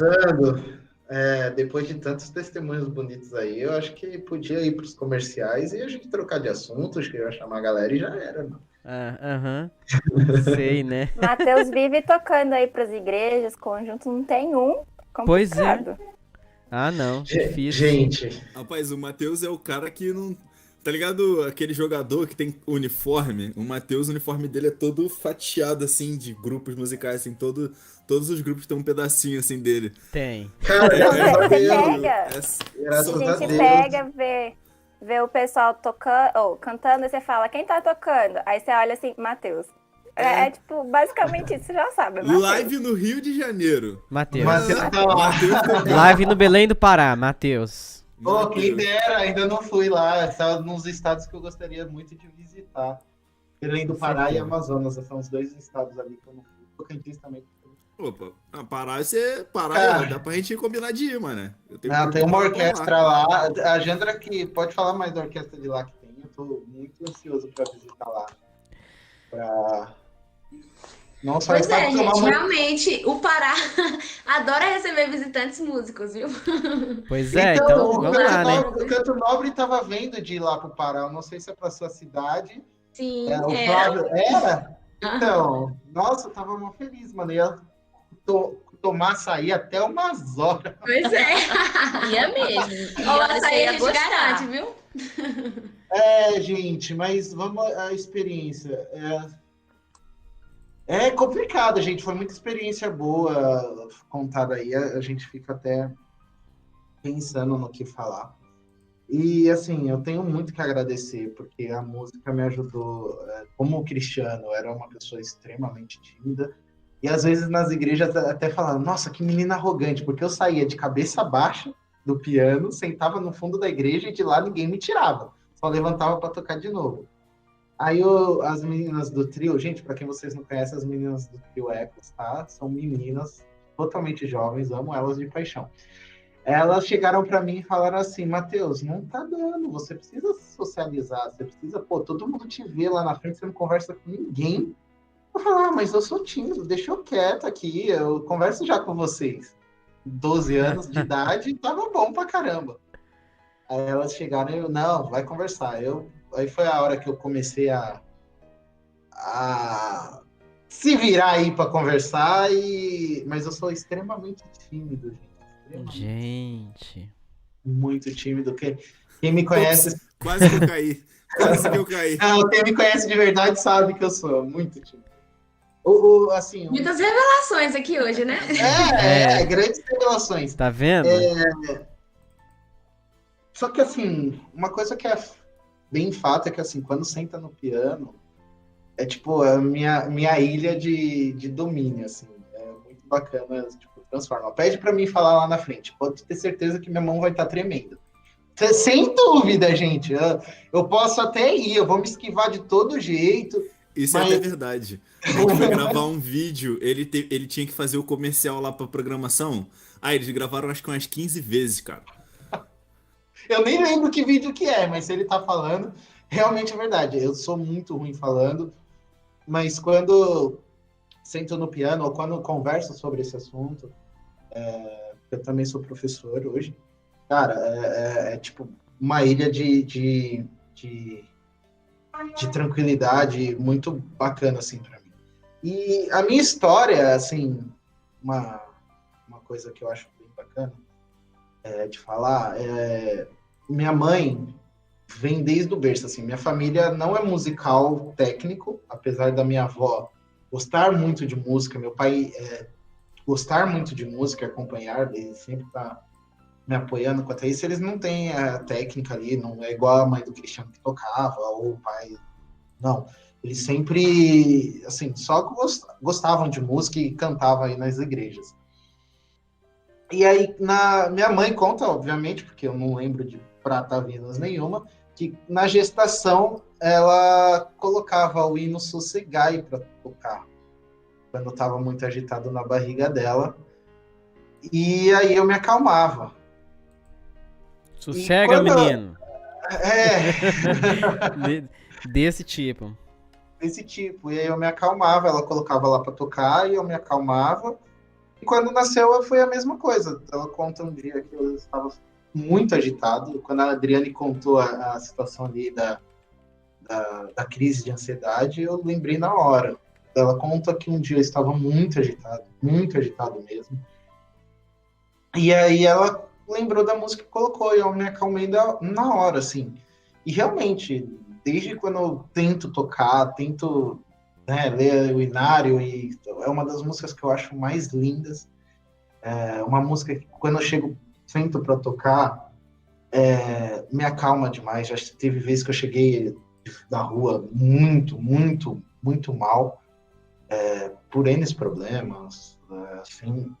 Depois de tantos testemunhos bonitos aí, eu acho que podia ir pros comerciais e a gente trocar de assuntos, que eu ia chamar a galera e já era, mano. Sei, né? Matheus vive tocando aí pras igrejas, conjunto não tem um. Complicado. Pois é. Não, difícil. Gente. Rapaz, o Matheus é o cara que não... Tá ligado aquele jogador que tem uniforme? O Matheus, o uniforme dele é todo fatiado, assim, de grupos musicais, assim, todos os grupos têm um pedacinho, assim, dele. Tem. Cara, a gente pega, vê o pessoal tocando, cantando, e você fala, quem tá tocando? Aí você olha assim, Matheus. É tipo, basicamente isso, você já sabe. Mateus. Live no Rio de Janeiro. Matheus. Tá Live no Belém do Pará, Matheus. Quem dera, ainda não fui lá. Estava nos estados que eu gostaria muito de visitar. Belém do Pará e Amazonas. São os dois estados ali que eu não fui. Tocantins também. Opa, Pará, dá pra gente combinar de ir, mano. Tem uma orquestra lá. A Jandra que pode falar mais da orquestra de lá que tem. Eu tô muito ansioso pra visitar lá. Não só pois é, gente, realmente, o Pará adora receber visitantes músicos, viu? Pois é, então vamos lá, né? O Canto Nobre tava vendo de ir lá pro Pará, eu não sei se é pra sua cidade. Sim, o Flávio era? Então, nossa, eu tava muito feliz, mano, ia tomar açaí até umas horas. Pois é, ia mesmo. O açaí a gente garante, viu? Gente, mas vamos à experiência. É complicado, gente. Foi muita experiência boa contada aí. A gente fica até pensando no que falar. E, assim, eu tenho muito que agradecer, porque a música me ajudou. Como o Cristiano era uma pessoa extremamente tímida, e às vezes nas igrejas até falando, nossa, que menina arrogante, porque eu saía de cabeça baixa do piano, sentava no fundo da igreja e de lá ninguém me tirava. Só levantava para tocar de novo. Aí as meninas do trio, gente, para quem vocês não conhecem, as meninas do trio Ecos, tá? São meninas totalmente jovens, amo elas de paixão. Elas chegaram para mim e falaram assim, Matheus, não tá dando, você precisa socializar, você precisa, todo mundo te vê lá na frente, você não conversa com ninguém. Eu falei, mas eu sou tímido, deixa eu quieto aqui, eu converso já com vocês. 12 anos de idade, tava bom pra caramba. Aí elas chegaram e eu, não, vai conversar. Aí foi a hora que eu comecei a se virar aí para conversar, mas eu sou extremamente tímido, gente. Gente. Muito tímido. Quem me conhece... Quase que eu caí. Não, quem me conhece de verdade sabe que eu sou muito tímido. Assim, muitas revelações aqui hoje, né? Grandes revelações. Tá vendo? Só que, assim, uma coisa que é bem fato é que, assim, quando senta no piano, é tipo a minha ilha de domínio, assim. É muito bacana, tipo, transforma. Pede pra mim falar lá na frente. Pode ter certeza que minha mão vai estar tremendo. Sem dúvida, gente. Eu posso até ir, eu vou me esquivar de todo jeito. Isso é até verdade. A gente foi gravar um vídeo, ele tinha que fazer o comercial lá pra programação. Eles gravaram acho que umas 15 vezes, cara. Eu nem lembro que vídeo que é, mas se ele tá falando, realmente é verdade. Eu sou muito ruim falando, mas quando sento no piano ou quando converso sobre esse assunto, eu também sou professor hoje, cara, é tipo uma ilha de tranquilidade muito bacana, assim, pra mim. E a minha história, assim, uma coisa que eu acho bem bacana de falar, minha mãe, vem desde o berço, assim. Minha família não é musical técnico, apesar da minha avó gostar muito de música, meu pai gostar muito de música, acompanhar, ele sempre tá me apoiando quanto a isso. Eles não têm a técnica ali, não é igual a mãe do Cristiano que tocava, ou o pai, não. Eles sempre, assim, só gostavam de música e cantavam aí nas igrejas. E aí, minha mãe conta, obviamente, porque eu não lembro de prata-vidas nenhuma, que na gestação ela colocava o hino Sossegai para tocar, quando estava muito agitado na barriga dela. E aí eu me acalmava. Sossega, menino. Desse tipo. Desse tipo. E aí eu me acalmava, ela colocava lá para tocar e eu me acalmava. E quando nasceu foi a mesma coisa. Ela conta um dia que eu estava muito agitado. Quando a Adriane contou a situação ali da crise de ansiedade, eu lembrei na hora. Ela conta que um dia eu estava muito agitado mesmo. E aí ela lembrou da música que colocou e eu me acalmei na hora, assim. E realmente, desde quando eu tento tocar, ler o Inário, e é uma das músicas que eu acho mais lindas. É uma música que, quando eu sento para tocar, me acalma demais. Já teve vezes que eu cheguei da rua muito, muito, muito mal, por N problemas, assim.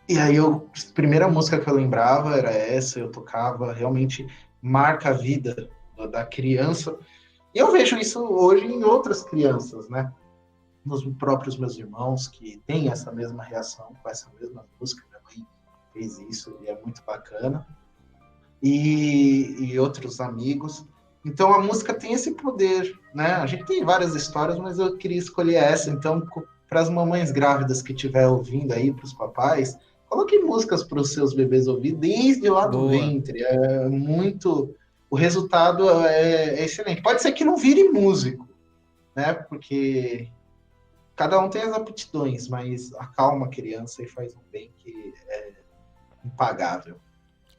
E aí a primeira música que eu lembrava era essa, eu tocava, realmente marca a vida da criança. E eu vejo isso hoje em outras crianças, né? Nos próprios meus irmãos, que têm essa mesma reação com essa mesma música. Minha mãe fez isso e é muito bacana. E outros amigos. Então a música tem esse poder, né? A gente tem várias histórias, mas eu queria escolher essa. Então, para as mamães grávidas que estiver ouvindo aí, para os papais, coloquem músicas para os seus bebês ouvir desde lá do ventre. É muito... O resultado é excelente. Pode ser que não vire músico, né? Porque cada um tem as aptidões, mas acalma a criança e faz um bem que é impagável.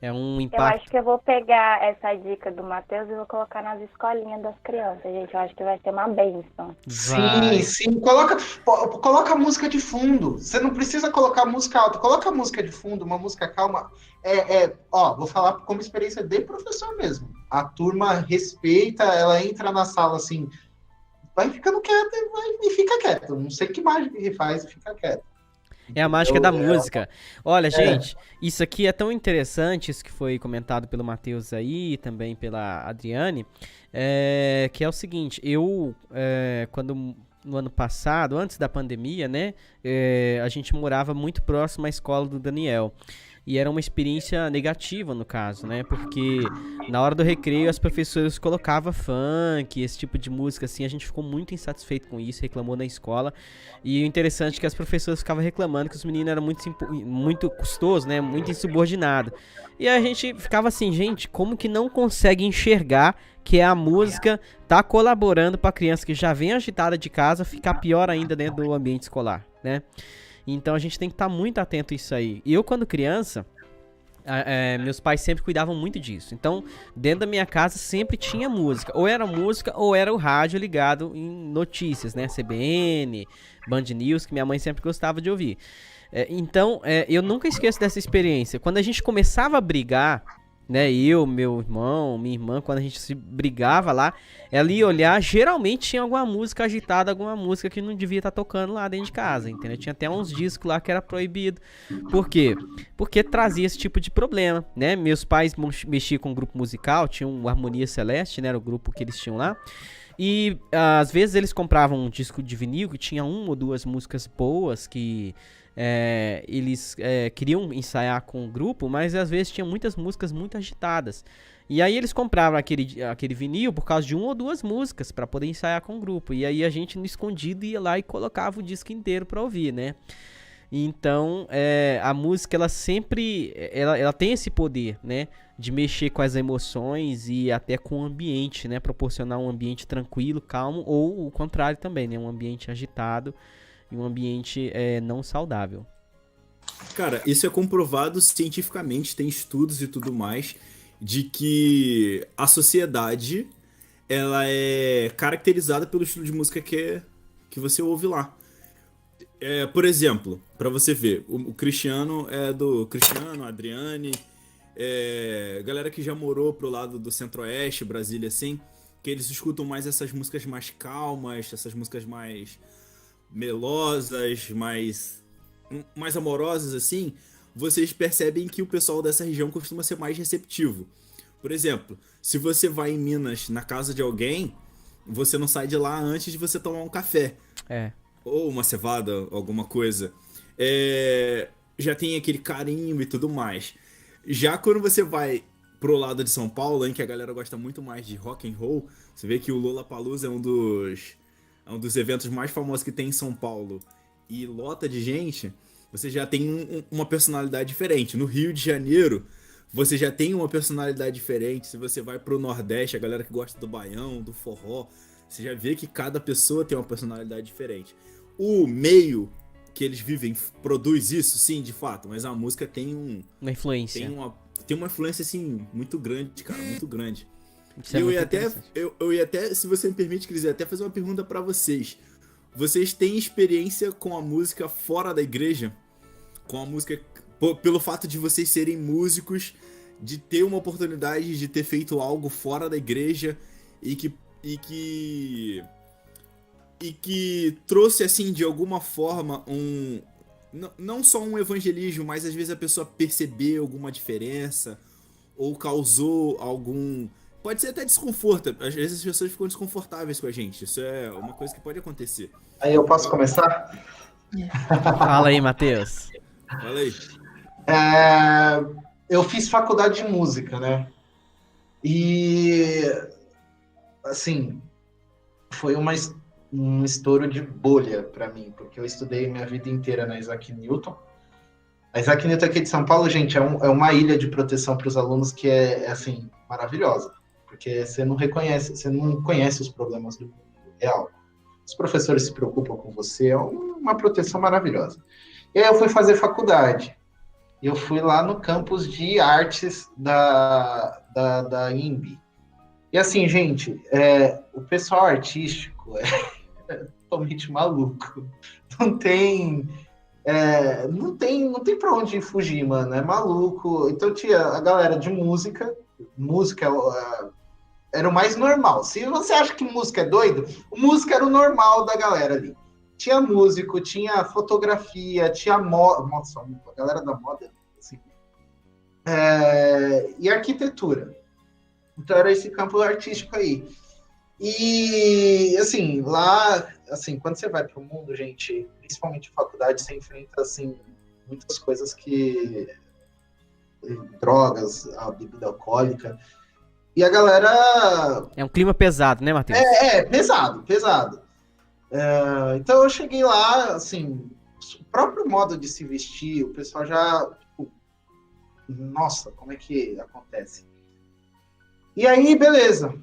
É um impacto. Eu acho que eu vou pegar essa dica do Matheus e vou colocar nas escolinhas das crianças, gente. Eu acho que vai ser uma bênção. Sim. Coloca música de fundo. Você não precisa colocar música alta. Coloca música de fundo, uma música calma. Vou falar como experiência de professor mesmo. A turma respeita, ela entra na sala assim, vai ficando quieta e fica quieta. Não sei que mágica que faz e fica quieta. É a mágica da música. Olha, gente, isso aqui é tão interessante, isso que foi comentado pelo Matheus aí, também pela Adriane, que é o seguinte, quando no ano passado, antes da pandemia, né, a gente morava muito próximo à escola do Daniel. E era uma experiência negativa, no caso, né? Porque na hora do recreio as professoras colocavam funk, esse tipo de música, assim. A gente ficou muito insatisfeito com isso, reclamou na escola. E o interessante é que as professoras ficavam reclamando que os meninos eram muito custosos, né? Muito insubordinados. E a gente ficava assim, gente, como que não consegue enxergar que a música tá colaborando para a criança que já vem agitada de casa ficar pior ainda dentro do ambiente escolar, né? Então a gente tem que estar muito atento a isso aí. E eu, quando criança, meus pais sempre cuidavam muito disso. Então, dentro da minha casa sempre tinha música. Ou era música, ou era o rádio ligado em notícias, né? CBN, Band News, que minha mãe sempre gostava de ouvir. Então, eu nunca esqueço dessa experiência. Quando a gente começava a brigar, né? Eu, meu irmão, minha irmã, quando a gente se brigava lá, ela ia olhar, geralmente tinha alguma música agitada, alguma música que não devia estar tocando lá dentro de casa, entendeu? Tinha até uns discos lá que era proibido. Por quê? Porque trazia esse tipo de problema, né? Meus pais mexiam com um grupo musical, tinha um Harmonia Celeste, né? Era o grupo que eles tinham lá. E às vezes eles compravam um disco de vinil que tinha uma ou duas músicas boas que eles queriam ensaiar com o grupo, mas às vezes tinha muitas músicas muito agitadas. E aí eles compravam aquele vinil por causa de uma ou duas músicas para poder ensaiar com o grupo. E aí a gente no escondido ia lá e colocava o disco inteiro para ouvir, né? Então a música ela sempre ela tem esse poder, né? De mexer com as emoções e até com o ambiente, né? Proporcionar um ambiente tranquilo, calmo, ou o contrário também, né? Um ambiente agitado e um ambiente não saudável. Cara, isso é comprovado cientificamente, tem estudos e tudo mais. de que a sociedade ela é caracterizada pelo estilo de música que você ouve lá. Por exemplo, para você ver, o Cristiano é do Cristiano, Adriane, galera que já morou pro lado do Centro-Oeste, Brasília, assim, que eles escutam mais essas músicas mais calmas, essas músicas mais melosas, mais amorosas, assim. Vocês percebem que o pessoal dessa região costuma ser mais receptivo. Por exemplo, se você vai em Minas na casa de alguém, você não sai de lá antes de você tomar um café. Ou uma cevada, alguma coisa. Já tem aquele carinho e tudo mais. Já quando você vai pro lado de São Paulo, em que a galera gosta muito mais de rock and roll, você vê que o Lollapalooza é um dos eventos mais famosos que tem em São Paulo e lota de gente, você já tem uma personalidade diferente. No Rio de Janeiro, você já tem uma personalidade diferente. Se você vai pro Nordeste, a galera que gosta do baião, do forró, você já vê que cada pessoa tem uma personalidade diferente. O meio que eles vivem produz isso, sim, de fato, mas a música tem uma influência. Tem uma influência, assim, muito grande, cara, muito grande. Isso eu ia até, se você me permite, Cris, até fazer uma pergunta pra vocês. Vocês têm experiência com a música fora da igreja? Com a música, pelo fato de vocês serem músicos, de ter uma oportunidade de ter feito algo fora da igreja e que trouxe, assim, de alguma forma, não só um evangelismo, mas às vezes a pessoa percebeu alguma diferença ou causou algum... Pode ser até desconforto, às vezes as pessoas ficam desconfortáveis com a gente, isso é uma coisa que pode acontecer. Aí eu posso começar? Fala aí, Matheus. Fala aí. Eu fiz faculdade de música, né? E, assim, foi um estouro de bolha para mim, porque eu estudei minha vida inteira na Isaac Newton. A Isaac Newton aqui de São Paulo, gente, é uma ilha de proteção para os alunos que é, assim, maravilhosa, porque você não conhece os problemas do mundo real. Os professores se preocupam com você, é uma proteção maravilhosa. E aí eu fui fazer faculdade. Eu fui lá no campus de artes da INB. E assim, gente, o pessoal artístico é totalmente maluco. Não tem pra onde fugir, mano. É maluco. Então tinha a galera de música era o mais normal. Se você acha que música é doido, música era o normal da galera ali. Tinha músico, tinha fotografia, tinha moda. Nossa, a galera da moda, assim. E arquitetura. Então era esse campo artístico aí. E, assim, lá, assim, quando você vai pro mundo, gente, principalmente em faculdade, você enfrenta, assim, muitas coisas drogas, a bebida alcoólica. E a galera... É um clima pesado, né, Matheus? Pesado. Então eu cheguei lá, assim, o próprio modo de se vestir, o pessoal já, tipo, nossa, como é que acontece? E aí, beleza.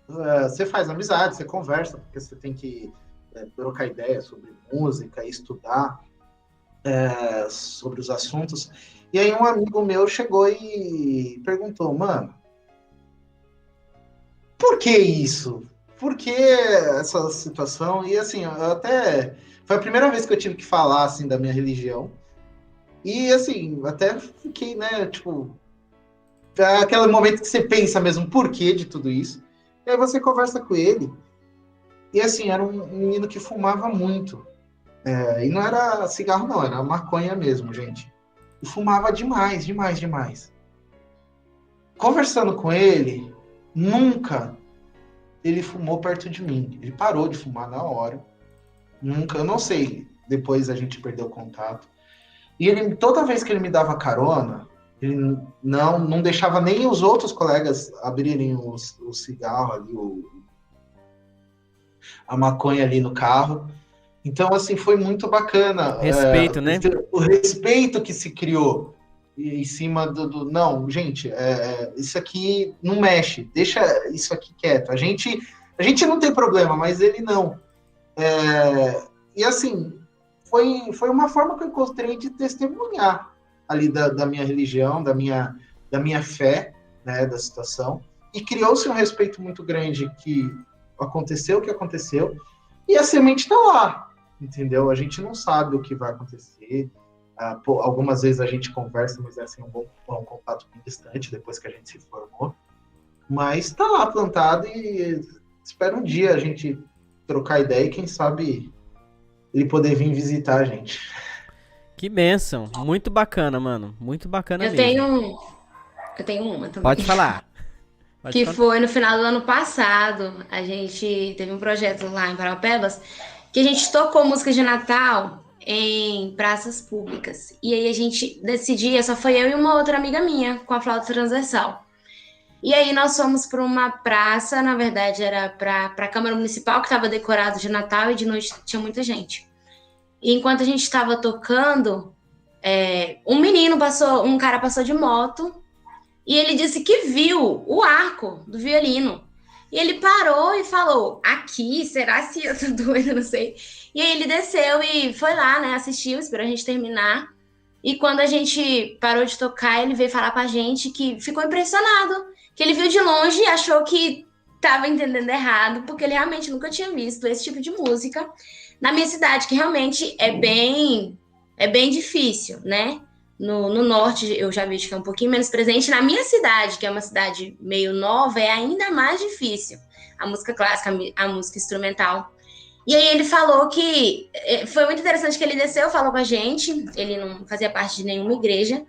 Você faz amizade, você conversa, porque você tem que trocar ideia sobre música, estudar sobre os assuntos. E aí um amigo meu chegou e perguntou, mano, por que isso? Por que essa situação? E assim, foi a primeira vez que eu tive que falar, assim, da minha religião. E assim, até fiquei, né, tipo... aquele momento que você pensa mesmo, por que de tudo isso? E aí você conversa com ele. E assim, era um menino que fumava muito. E não era cigarro, não, era maconha mesmo, gente. E fumava demais. Conversando com ele, nunca ele fumou perto de mim. Ele parou de fumar na hora. Nunca, eu não sei. Depois a gente perdeu o contato. E ele, toda vez que ele me dava carona, ele não deixava nem os outros colegas abrirem o cigarro ali, a maconha ali no carro. Então, assim, foi muito bacana. Respeito, né? O respeito que se criou em cima do não, gente, isso aqui não mexe, deixa isso aqui quieto. A gente não tem problema, mas ele não. E, assim, foi uma forma que eu encontrei de testemunhar ali da minha religião, da minha fé, né, da situação, e criou-se um respeito muito grande que aconteceu o que aconteceu, e a semente está lá, entendeu? A gente não sabe o que vai acontecer. Algumas vezes a gente conversa, mas é assim, um contato bem distante depois que a gente se formou. Mas está lá plantado e espero um dia a gente trocar ideia e quem sabe ele poder vir visitar a gente. Que bênção. Muito bacana, mano. Muito bacana mesmo. Eu tenho uma também. Pode falar. Foi no final do ano passado. A gente teve um projeto lá em Paraupebas que a gente tocou música de Natal em praças públicas. E aí a gente decidia, só foi eu e uma outra amiga minha com a flauta transversal. E aí nós fomos para uma praça, na verdade era para a Câmara Municipal, que estava decorado de Natal, e de noite tinha muita gente. E enquanto a gente estava tocando, um cara passou de moto, e ele disse que viu o arco do violino. E ele parou e falou, aqui, será se eu tô doida, não sei. E aí ele desceu e foi lá, né, assistiu, esperou a gente terminar. E quando a gente parou de tocar, ele veio falar com a gente que ficou impressionado, que ele viu de longe e achou que estava entendendo errado, porque ele realmente nunca tinha visto esse tipo de música na minha cidade, que realmente é bem difícil, né? No norte eu já vejo que é um pouquinho menos presente. Na minha cidade, que é uma cidade meio nova, é ainda mais difícil. A música clássica, a música instrumental. E aí ele falou que... Foi muito interessante que ele desceu, falou com a gente. Ele não fazia parte de nenhuma igreja.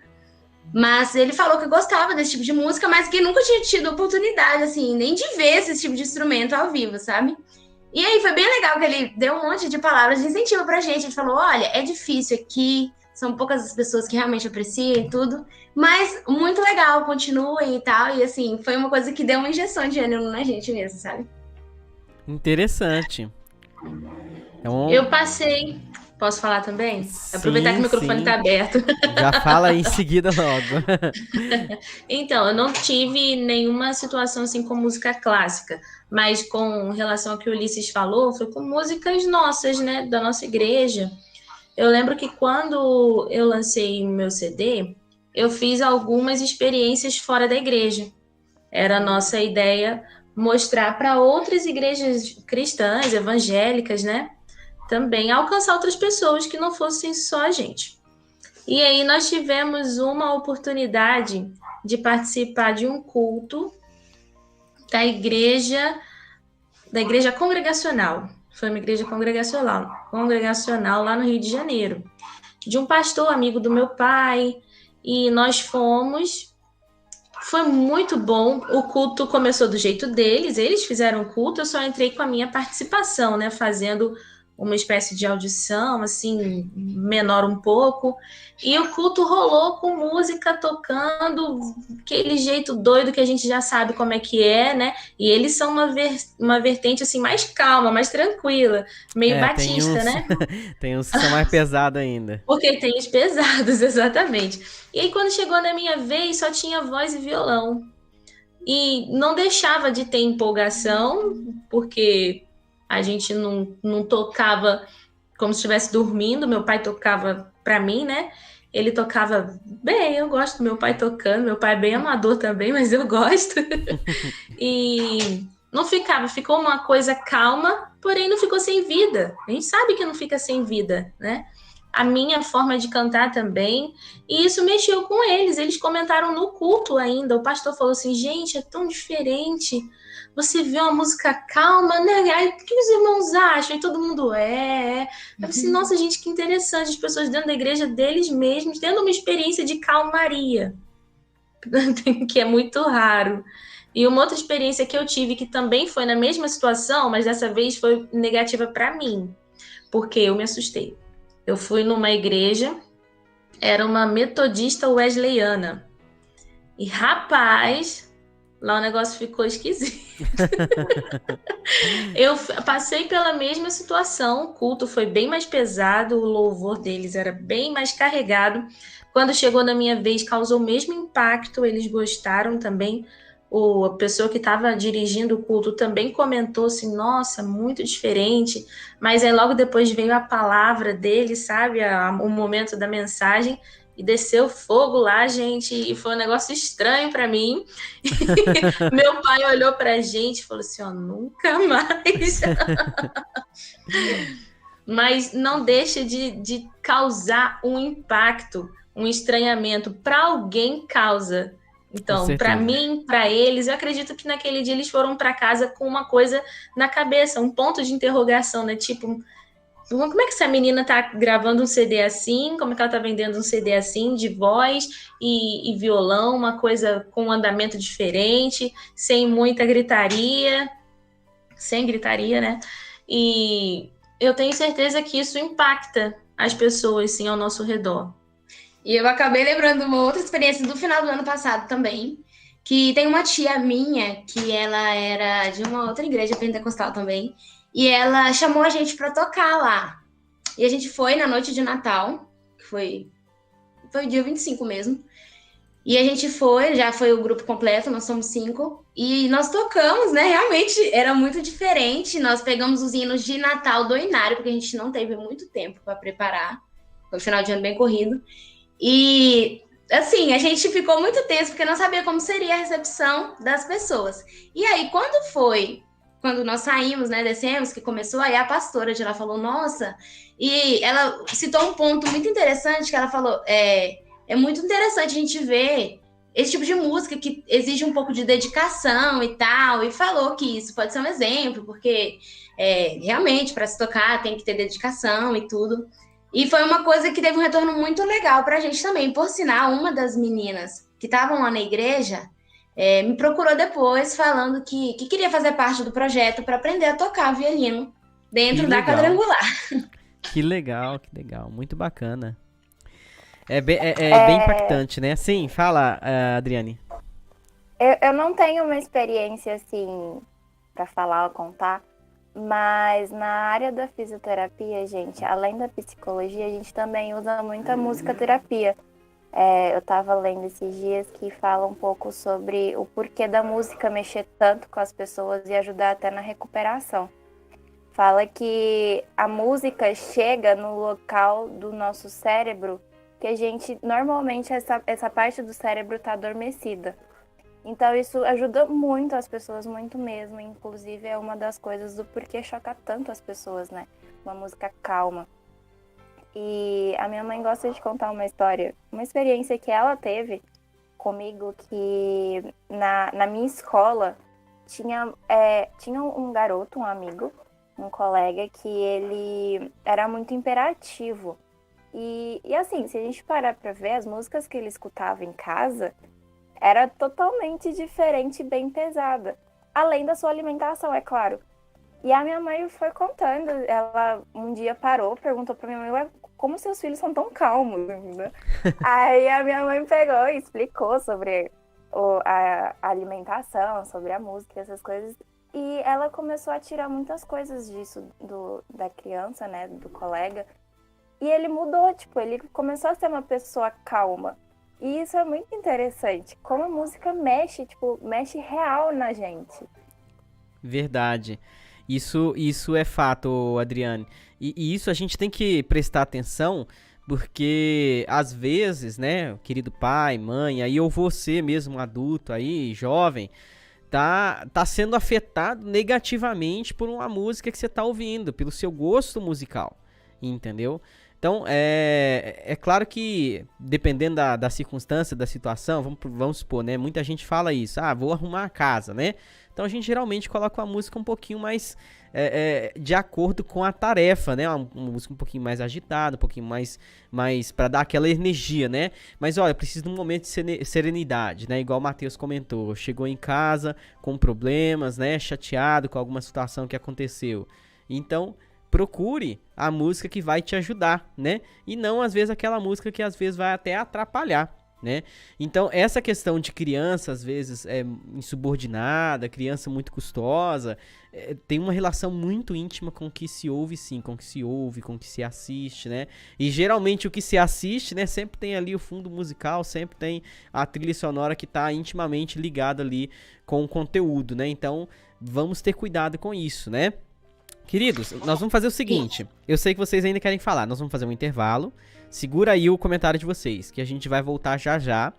Mas ele falou que gostava desse tipo de música, mas que nunca tinha tido oportunidade, assim, nem de ver esse tipo de instrumento ao vivo, sabe? E aí foi bem legal que ele deu um monte de palavras de incentivo pra gente. Ele falou, olha, é difícil aqui... São poucas as pessoas que realmente apreciam e tudo. Mas muito legal, continuem e tal. E assim, foi uma coisa que deu uma injeção de ânimo na gente mesmo, sabe? Interessante. Eu passei... Posso falar também? Aproveitar que o microfone tá aberto. Já fala aí em seguida logo. Então, eu não tive nenhuma situação assim com música clássica. Mas com relação ao que o Ulisses falou, foi com músicas nossas, né? Da nossa igreja. Eu lembro que quando eu lancei o meu CD, eu fiz algumas experiências fora da igreja. Era a nossa ideia mostrar para outras igrejas cristãs, evangélicas, né? Também alcançar outras pessoas que não fossem só a gente. E aí nós tivemos uma oportunidade de participar de um culto da igreja congregacional. Foi uma igreja congregacional lá no Rio de Janeiro, de um pastor amigo do meu pai, e nós fomos. Foi muito bom. O culto começou do jeito deles, eles fizeram o culto, eu só entrei com a minha participação, né, fazendo uma espécie de audição, assim, menor um pouco, e o culto rolou com música tocando, aquele jeito doido que a gente já sabe como é que é, né, e eles são uma vertente, assim, mais calma, mais tranquila, meio batista, né? Tem uns que são mais pesados ainda. Porque tem os pesados, exatamente. E aí, quando chegou na minha vez, só tinha voz e violão, e não deixava de ter empolgação, porque... A gente não tocava como se estivesse dormindo. Meu pai tocava para mim, né? Ele tocava bem, eu gosto do meu pai tocando. Meu pai é bem amador também, mas eu gosto. E não ficou uma coisa calma, porém não ficou sem vida. A gente sabe que não fica sem vida, né? A minha forma de cantar também. E isso mexeu com eles. Eles comentaram no culto ainda. O pastor falou assim, gente, é tão diferente... Você vê uma música calma, né? Aí, o que os irmãos acham? E todo mundo Eu pensei, nossa, gente, que interessante. As pessoas dentro da igreja deles mesmos, tendo uma experiência de calmaria, que é muito raro. E uma outra experiência que eu tive, que também foi na mesma situação, mas dessa vez foi negativa para mim, porque eu me assustei. Eu fui numa igreja, era uma metodista wesleyana. E, rapaz... Lá o negócio ficou esquisito. Eu passei pela mesma situação, o culto foi bem mais pesado, o louvor deles era bem mais carregado. Quando chegou na minha vez, causou o mesmo impacto, eles gostaram também. A pessoa que estava dirigindo o culto também comentou assim, nossa, muito diferente. Mas aí logo depois veio a palavra dele, sabe? O momento da mensagem. e desceu fogo lá, gente, e foi um negócio estranho para mim. Meu pai olhou pra gente e falou assim, ó, nunca mais. Mas não deixa de causar um impacto, um estranhamento. Para alguém causa. Então, para mim, para eles, eu acredito que naquele dia eles foram para casa com uma coisa na cabeça, um ponto de interrogação, né? Tipo, como é que essa menina tá gravando um CD assim? Como é que ela tá vendendo um CD assim, de voz e violão, uma coisa com um andamento diferente, sem muita gritaria, sem gritaria, né? E eu tenho certeza que isso impacta as pessoas, sim, ao nosso redor. E eu acabei lembrando uma outra experiência do final do ano passado também, que tem uma tia minha, que ela era de uma outra igreja pentecostal também, e ela chamou a gente para tocar lá. E a gente foi na noite de Natal, que foi o dia 25 mesmo. E a gente foi, já foi o grupo completo, nós somos 5. E nós tocamos, né? Realmente era muito diferente. Nós pegamos os hinos de Natal do Inário, porque a gente não teve muito tempo para preparar. Foi um final de ano bem corrido. E, assim, a gente ficou muito tenso, porque não sabia como seria a recepção das pessoas. E aí, quando nós saímos, né, descemos, que começou, aí a pastora de lá falou, nossa, e ela citou um ponto muito interessante, que ela falou, é muito interessante a gente ver esse tipo de música que exige um pouco de dedicação e tal, e falou que isso pode ser um exemplo, porque realmente, para se tocar, tem que ter dedicação e tudo. E foi uma coisa que teve um retorno muito legal pra gente também. Por sinal, uma das meninas que estavam lá na igreja me procurou depois falando que queria fazer parte do projeto para aprender a tocar violino dentro da quadrangular. Que legal. Muito bacana. Bem impactante, né? Sim, fala, Adriane. Eu não tenho uma experiência assim para falar ou contar, mas na área da fisioterapia, gente, além da psicologia, a gente também usa muita musicoterapia. Eu estava lendo esses dias que fala um pouco sobre o porquê da música mexer tanto com as pessoas e ajudar até na recuperação. Fala que a música chega no local do nosso cérebro que a gente, normalmente, essa parte do cérebro está adormecida. Então isso ajuda muito as pessoas, muito mesmo. Inclusive é uma das coisas do porquê choca tanto as pessoas, né? Uma música calma. E a minha mãe gosta de contar uma história, uma experiência que ela teve comigo, que na minha escola tinha um garoto, um amigo, um colega, que ele era muito imperativo. E assim, se a gente parar pra ver, as músicas que ele escutava em casa era totalmente diferente e bem pesada. Além da sua alimentação, é claro. E a minha mãe foi contando, ela um dia parou, perguntou pra minha mãe, ué, como seus filhos são tão calmos, né? Aí a minha mãe pegou e explicou sobre a alimentação, sobre a música, essas coisas. E ela começou a tirar muitas coisas disso da criança, né, do colega. E ele mudou, tipo, ele começou a ser uma pessoa calma. E isso é muito interessante, como a música mexe real na gente. Verdade. Isso é fato, Adriane. E isso a gente tem que prestar atenção, porque às vezes, né, querido pai, mãe, aí ou você mesmo, adulto aí, jovem, tá sendo afetado negativamente por uma música que você tá ouvindo, pelo seu gosto musical, entendeu? Então, é claro que, dependendo da circunstância, da situação, vamos supor, né? Muita gente fala isso, vou arrumar a casa, né? Então, a gente geralmente coloca uma música um pouquinho mais de acordo com a tarefa, né? Uma música um pouquinho mais agitada, um pouquinho mais para dar aquela energia, né? Mas, olha, eu preciso de um momento de serenidade, né? Igual o Matheus comentou, chegou em casa com problemas, né? Chateado com alguma situação que aconteceu. Então, procure a música que vai te ajudar, né? E não, às vezes, aquela música que, às vezes, vai até atrapalhar, né? Então, essa questão de criança, às vezes, insubordinada, criança muito custosa, tem uma relação muito íntima com o que se ouve, sim, com o que se ouve, com o que se assiste, né? E, geralmente, o que se assiste, né, sempre tem ali o fundo musical, sempre tem a trilha sonora que está intimamente ligada ali com o conteúdo, né? Então, vamos ter cuidado com isso, né? Queridos, nós vamos fazer o seguinte. Eu sei que vocês ainda querem falar. Nós vamos fazer um intervalo. Segura aí o comentário de vocês, que a gente vai voltar já já.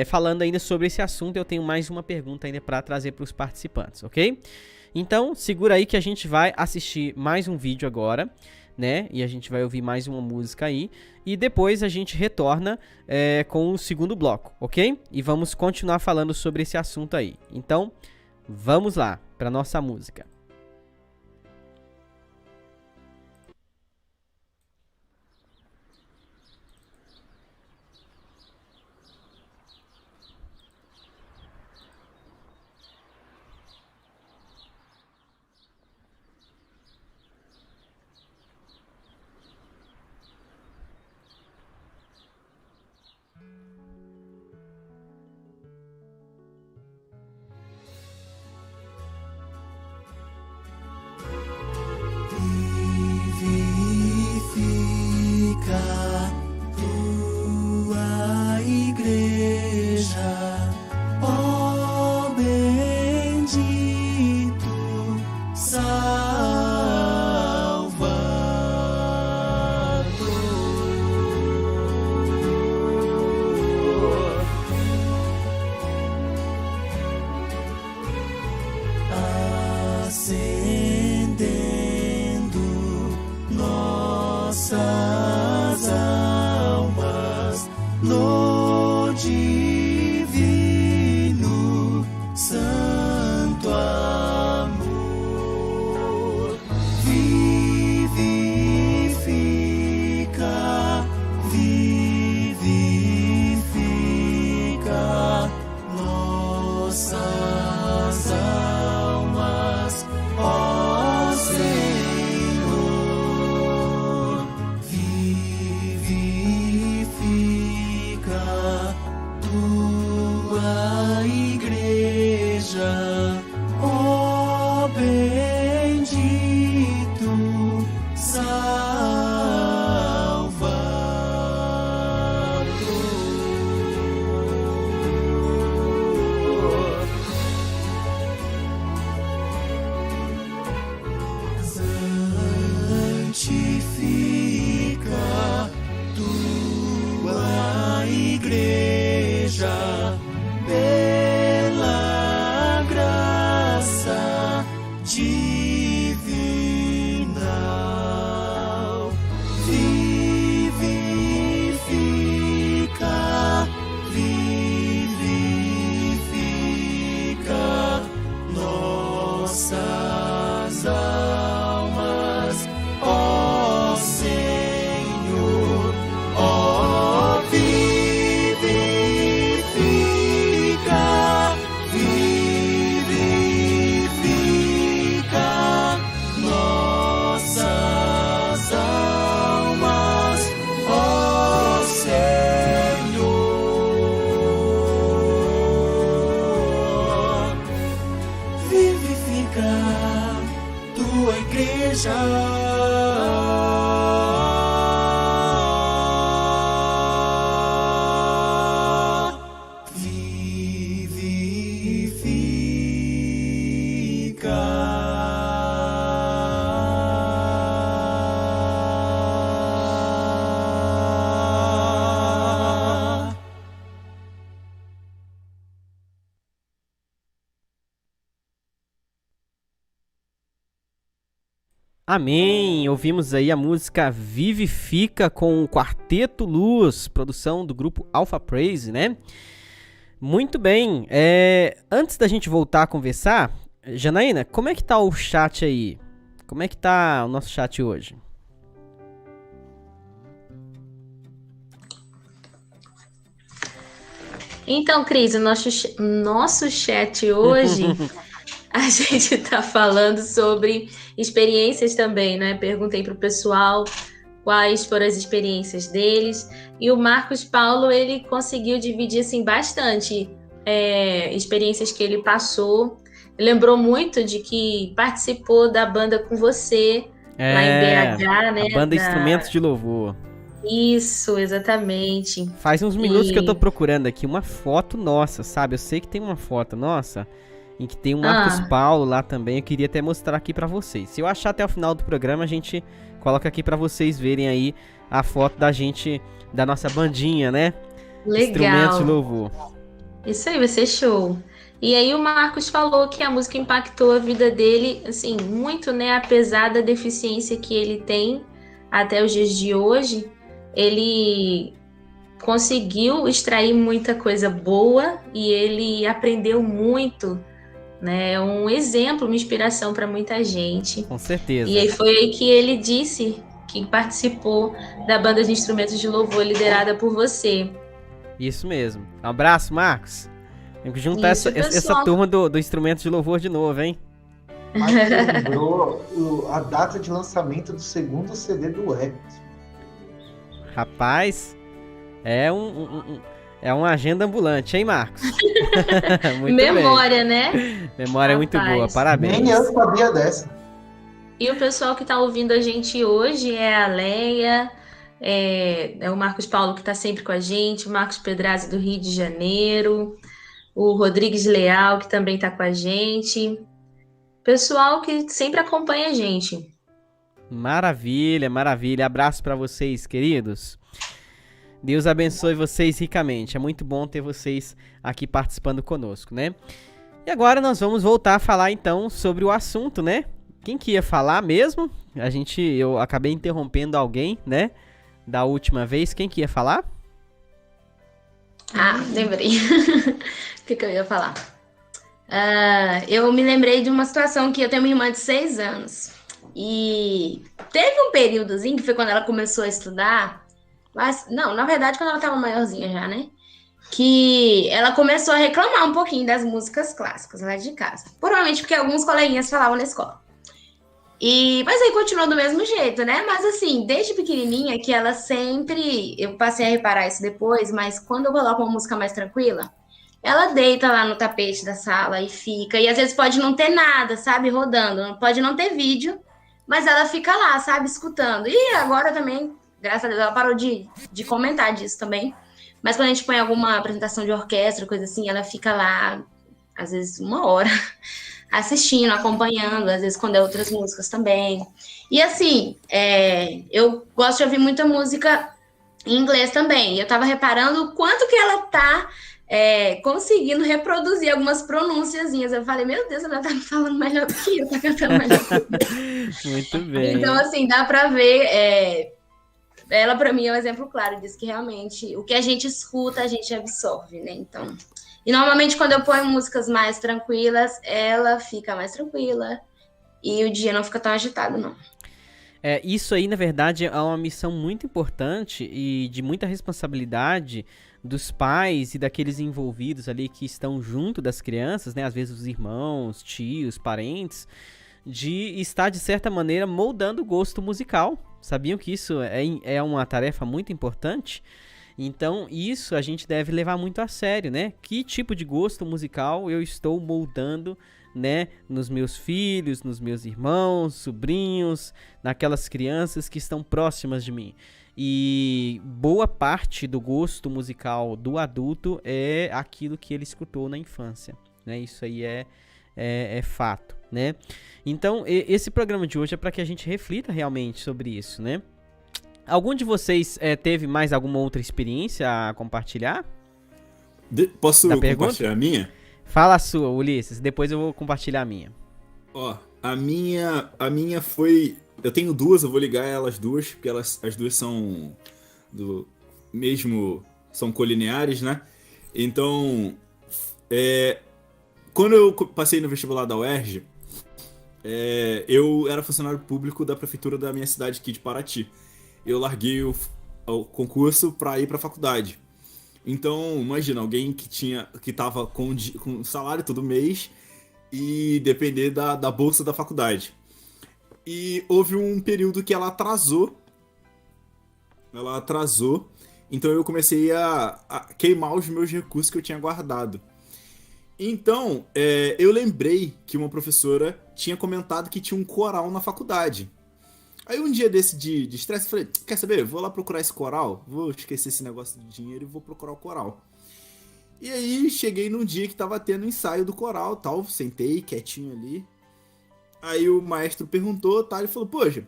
Falando ainda sobre esse assunto, eu tenho mais uma pergunta ainda para trazer para os participantes, ok? Então, segura aí que a gente vai assistir mais um vídeo agora, né? E a gente vai ouvir mais uma música aí. E depois a gente retorna com o segundo bloco, ok? E vamos continuar falando sobre esse assunto aí. Então, vamos lá para nossa música. Amém! Ouvimos aí a música Vivifica com o Quarteto Luz, produção do grupo Alpha Praise, né? Muito bem, antes da gente voltar a conversar, Janaína, como é que tá o chat aí? Como é que tá o nosso chat hoje? Então, Cris, o nosso chat hoje... A gente tá falando sobre experiências também, né? Perguntei pro pessoal quais foram as experiências deles. E o Marcos Paulo, ele conseguiu dividir, assim, bastante experiências que ele passou. Lembrou muito de que participou da banda com você, lá em BH, né? A banda Instrumentos de Louvor. Isso, exatamente. Faz uns minutos que eu tô procurando aqui uma foto nossa, sabe? Eu sei que tem uma foto nossa... em que tem o Marcos Paulo lá também. Eu queria até mostrar aqui pra vocês. Se eu achar até o final do programa, a gente coloca aqui pra vocês verem aí a foto da gente, da nossa bandinha, né? Legal. Instrumentos de louvor. Isso aí, vai ser show. E aí o Marcos falou que a música impactou a vida dele, assim, muito, né? Apesar da deficiência que ele tem até os dias de hoje, ele conseguiu extrair muita coisa boa e ele aprendeu muito, né? É um exemplo, uma inspiração para muita gente. Com certeza. E aí foi aí que ele disse que participou da banda de instrumentos de louvor liderada por você. Isso mesmo. Um abraço, Marcos. Tem que juntar Isso, essa turma do instrumento de louvor de novo, hein? Marcos lembrou a data de lançamento do segundo CD do Hermes. Rapaz, é uma agenda ambulante, hein, Marcos? Muito Memória, bem. né? Memória muito boa, parabéns. Nem eu sabia dessa. E o pessoal que está ouvindo a gente hoje é a Leia, é o Marcos Paulo, que está sempre com a gente, o Marcos Pedrazzi, do Rio de Janeiro, o Rodrigues Leal, que também está com a gente. Pessoal que sempre acompanha a gente. Maravilha, maravilha. Abraço para vocês, queridos. Deus abençoe vocês ricamente. É muito bom ter vocês aqui participando conosco, né? E agora nós vamos voltar a falar então sobre o assunto, né? Quem que ia falar mesmo? Eu acabei interrompendo alguém, né? Da última vez. Quem que ia falar? Lembrei. O que eu ia falar? Eu me lembrei de uma situação que eu tenho uma irmã de 6 anos. E teve um períodozinho, que foi quando ela começou a estudar. Mas, não, na verdade, quando ela estava maiorzinha já, né? Que ela começou a reclamar um pouquinho das músicas clássicas lá de casa. Provavelmente porque alguns coleguinhas falavam na escola. Mas aí continuou do mesmo jeito, né? Mas assim, desde pequenininha que ela sempre... Eu passei a reparar isso depois, mas quando eu coloco uma música mais tranquila, ela deita lá no tapete da sala e fica. E às vezes pode não ter nada, sabe? Rodando. Pode não ter vídeo, mas ela fica lá, sabe? Escutando. E agora também, graças a Deus, ela parou de comentar disso também. Mas quando a gente põe alguma apresentação de orquestra, coisa assim, ela fica lá, às vezes 1 hora, assistindo, acompanhando, às vezes quando é outras músicas também. E assim, eu gosto de ouvir muita música em inglês também. E eu tava reparando o quanto que ela tá conseguindo reproduzir algumas pronunciazinhas. Eu falei, meu Deus, ela tá me falando melhor do que eu, tá cantando melhor do que eu. Muito bem. Então, assim, dá pra ver... ela, pra mim, é um exemplo claro disso, que realmente o que a gente escuta, a gente absorve, né? Então... E normalmente quando eu ponho músicas mais tranquilas, ela fica mais tranquila e o dia não fica tão agitado, não. Isso aí, na verdade, é uma missão muito importante e de muita responsabilidade dos pais e daqueles envolvidos ali que estão junto das crianças, né? Às vezes os irmãos, tios, parentes, de estar, de certa maneira, moldando o gosto musical. Sabiam que isso é uma tarefa muito importante? Então, isso a gente deve levar muito a sério, né? Que tipo de gosto musical eu estou moldando, né? Nos meus filhos, nos meus irmãos, sobrinhos, naquelas crianças que estão próximas de mim. E boa parte do gosto musical do adulto é aquilo que ele escutou na infância, né? Isso aí é fato, né? Então, esse programa de hoje é para que a gente reflita realmente sobre isso, né? Algum de vocês teve mais alguma outra experiência a compartilhar? Posso compartilhar a minha? Fala a sua, Ulisses, depois eu vou compartilhar a minha. A minha foi... Eu tenho duas, eu vou ligar elas duas, porque as duas são do mesmo... São colineares, né? Então, quando eu passei no vestibular da UERJ, eu era funcionário público da prefeitura da minha cidade aqui de Paraty. Eu larguei o concurso para ir para a faculdade. Então, imagina, alguém que tava com salário todo mês e depender da bolsa da faculdade. E houve um período que ela atrasou, então eu comecei a queimar os meus recursos que eu tinha guardado. Então, eu lembrei que uma professora tinha comentado que tinha um coral na faculdade. Aí um dia desse de estresse, eu falei, quer saber? Vou lá procurar esse coral, vou esquecer esse negócio de dinheiro e vou procurar o coral. E aí cheguei num dia que tava tendo ensaio do coral, tal, sentei quietinho ali. Aí o maestro perguntou, tal, ele falou, poxa,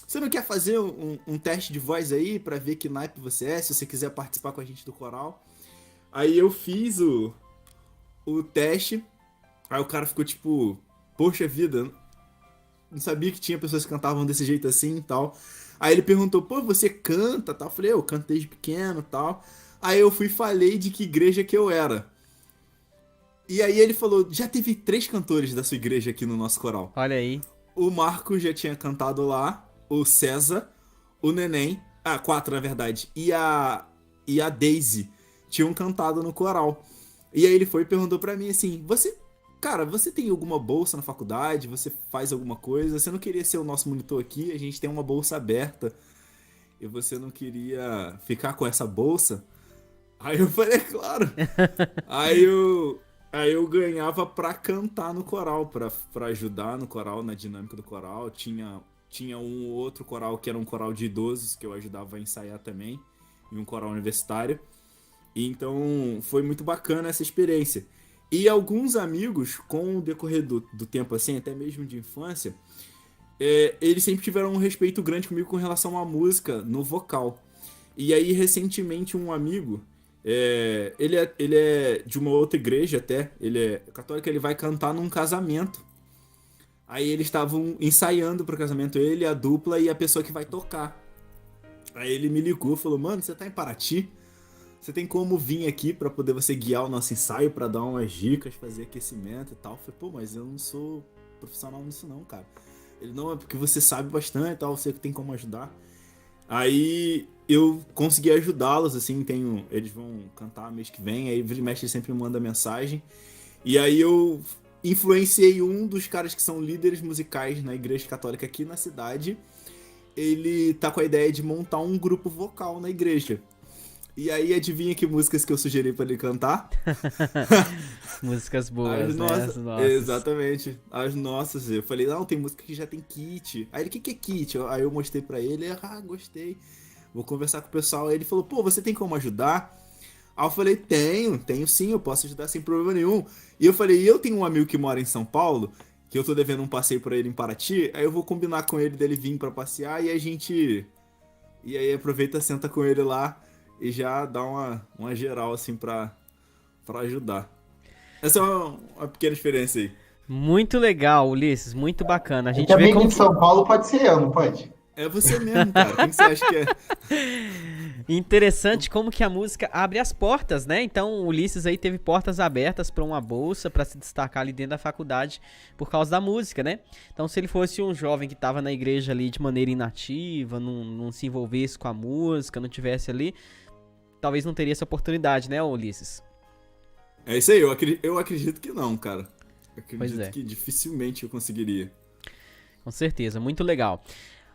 você não quer fazer um teste de voz aí pra ver que naipe você é, se você quiser participar com a gente do coral? Aí eu fiz o teste, aí o cara ficou tipo, poxa vida, não sabia que tinha pessoas que cantavam desse jeito assim e tal. Aí ele perguntou, pô, você canta, tal? Eu falei, eu canto desde pequeno e tal. Aí eu fui e falei de que igreja que eu era. E aí ele falou, já teve 3 cantores da sua igreja aqui no nosso coral. Olha aí. O Marco já tinha cantado lá, o César, o Neném, 4 na verdade, e a Daisy tinham cantado no coral. E aí ele foi e perguntou pra mim assim, você tem alguma bolsa na faculdade? Você faz alguma coisa? Você não queria ser o nosso monitor aqui? A gente tem uma bolsa aberta. E você não queria ficar com essa bolsa? Aí eu falei, claro. Aí eu ganhava pra cantar no coral, pra ajudar no coral, na dinâmica do coral. Tinha um outro coral que era um coral de idosos, que eu ajudava a ensaiar também, e um coral universitário. E então foi muito bacana essa experiência. E alguns amigos, com o decorrer do tempo assim, até mesmo de infância, eles sempre tiveram um respeito grande comigo com relação à música no vocal. E aí, recentemente, um amigo, ele é de uma outra igreja até, ele é católico, ele vai cantar num casamento. Aí eles estavam ensaiando pro casamento, ele, a dupla e a pessoa que vai tocar. Aí ele me ligou, falou, mano, você tá em Paraty? Você tem como vir aqui pra poder você guiar o nosso ensaio, pra dar umas dicas, fazer aquecimento e tal? Eu falei, pô, mas eu não sou profissional nisso não, cara. Ele, não, é porque você sabe bastante e tal, você tem como ajudar. Aí eu consegui ajudá-los, assim, eles vão cantar mês que vem, aí o mestre sempre manda mensagem. E aí eu influenciei um dos caras que são líderes musicais na igreja católica aqui na cidade. Ele tá com a ideia de montar um grupo vocal na igreja. E aí, adivinha que músicas que eu sugeri pra ele cantar? Músicas boas, as né? nossas, As nossas. Exatamente, as nossas. Eu falei, não, tem música que já tem kit. Aí ele, o que é kit? Aí eu mostrei pra ele, gostei. Vou conversar com o pessoal. Aí ele falou, pô, você tem como ajudar? Aí eu falei, tenho sim, eu posso ajudar sem problema nenhum. E eu falei, eu tenho um amigo que mora em São Paulo, que eu tô devendo um passeio pra ele em Paraty, aí eu vou combinar com ele dele vir pra passear e a gente... E aí aproveita, senta com ele lá e já dá uma geral, assim, pra ajudar. Essa é uma pequena experiência aí. Muito legal, Ulisses, muito bacana. A gente vê amigo como... de São Paulo pode ser eu, não pode? É você mesmo, cara. Quem você acha que é? Interessante como que a música abre as portas, né? Então o Ulisses aí teve portas abertas para uma bolsa para se destacar ali dentro da faculdade por causa da música, né? Então se ele fosse um jovem que estava na igreja ali de maneira inativa, não se envolvesse com a música, não tivesse ali, talvez não teria essa oportunidade, né, Ulisses? É isso aí, eu acredito que não, cara. Eu acredito é. que dificilmente eu conseguiria. Com certeza, muito legal.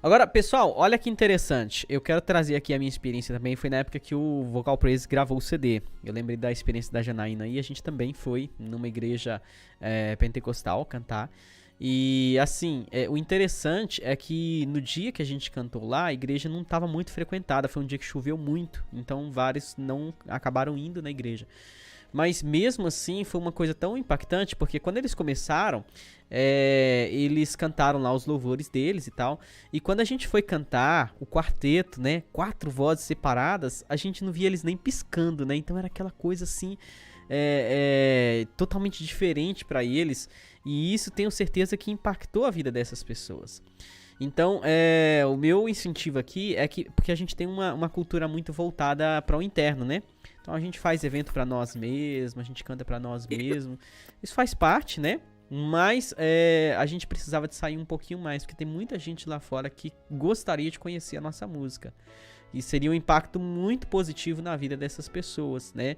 Agora, pessoal, olha que interessante. Eu quero trazer aqui a minha experiência também. Foi na época que o Vocal Praise gravou o CD. Eu lembrei da experiência da Janaína e a gente também foi numa igreja pentecostal cantar. E assim, o interessante é que no dia que a gente cantou lá, a igreja não estava muito frequentada. Foi um dia que choveu muito, então vários não acabaram indo na igreja. Mas mesmo assim foi uma coisa tão impactante, porque quando eles começaram, eles cantaram lá os louvores deles e tal. E quando a gente foi cantar o quarteto, né, 4 vozes separadas, a gente não via eles nem piscando, né? Então era aquela coisa assim, totalmente diferente para eles. E isso tenho certeza que impactou a vida dessas pessoas. Então, o meu incentivo aqui é que, porque a gente tem uma cultura muito voltada para o interno, né? Então a gente faz evento para nós mesmos, a gente canta para nós mesmos. Isso faz parte, né? Mas a gente precisava de sair um pouquinho mais, porque tem muita gente lá fora que gostaria de conhecer a nossa música. E seria um impacto muito positivo na vida dessas pessoas, né?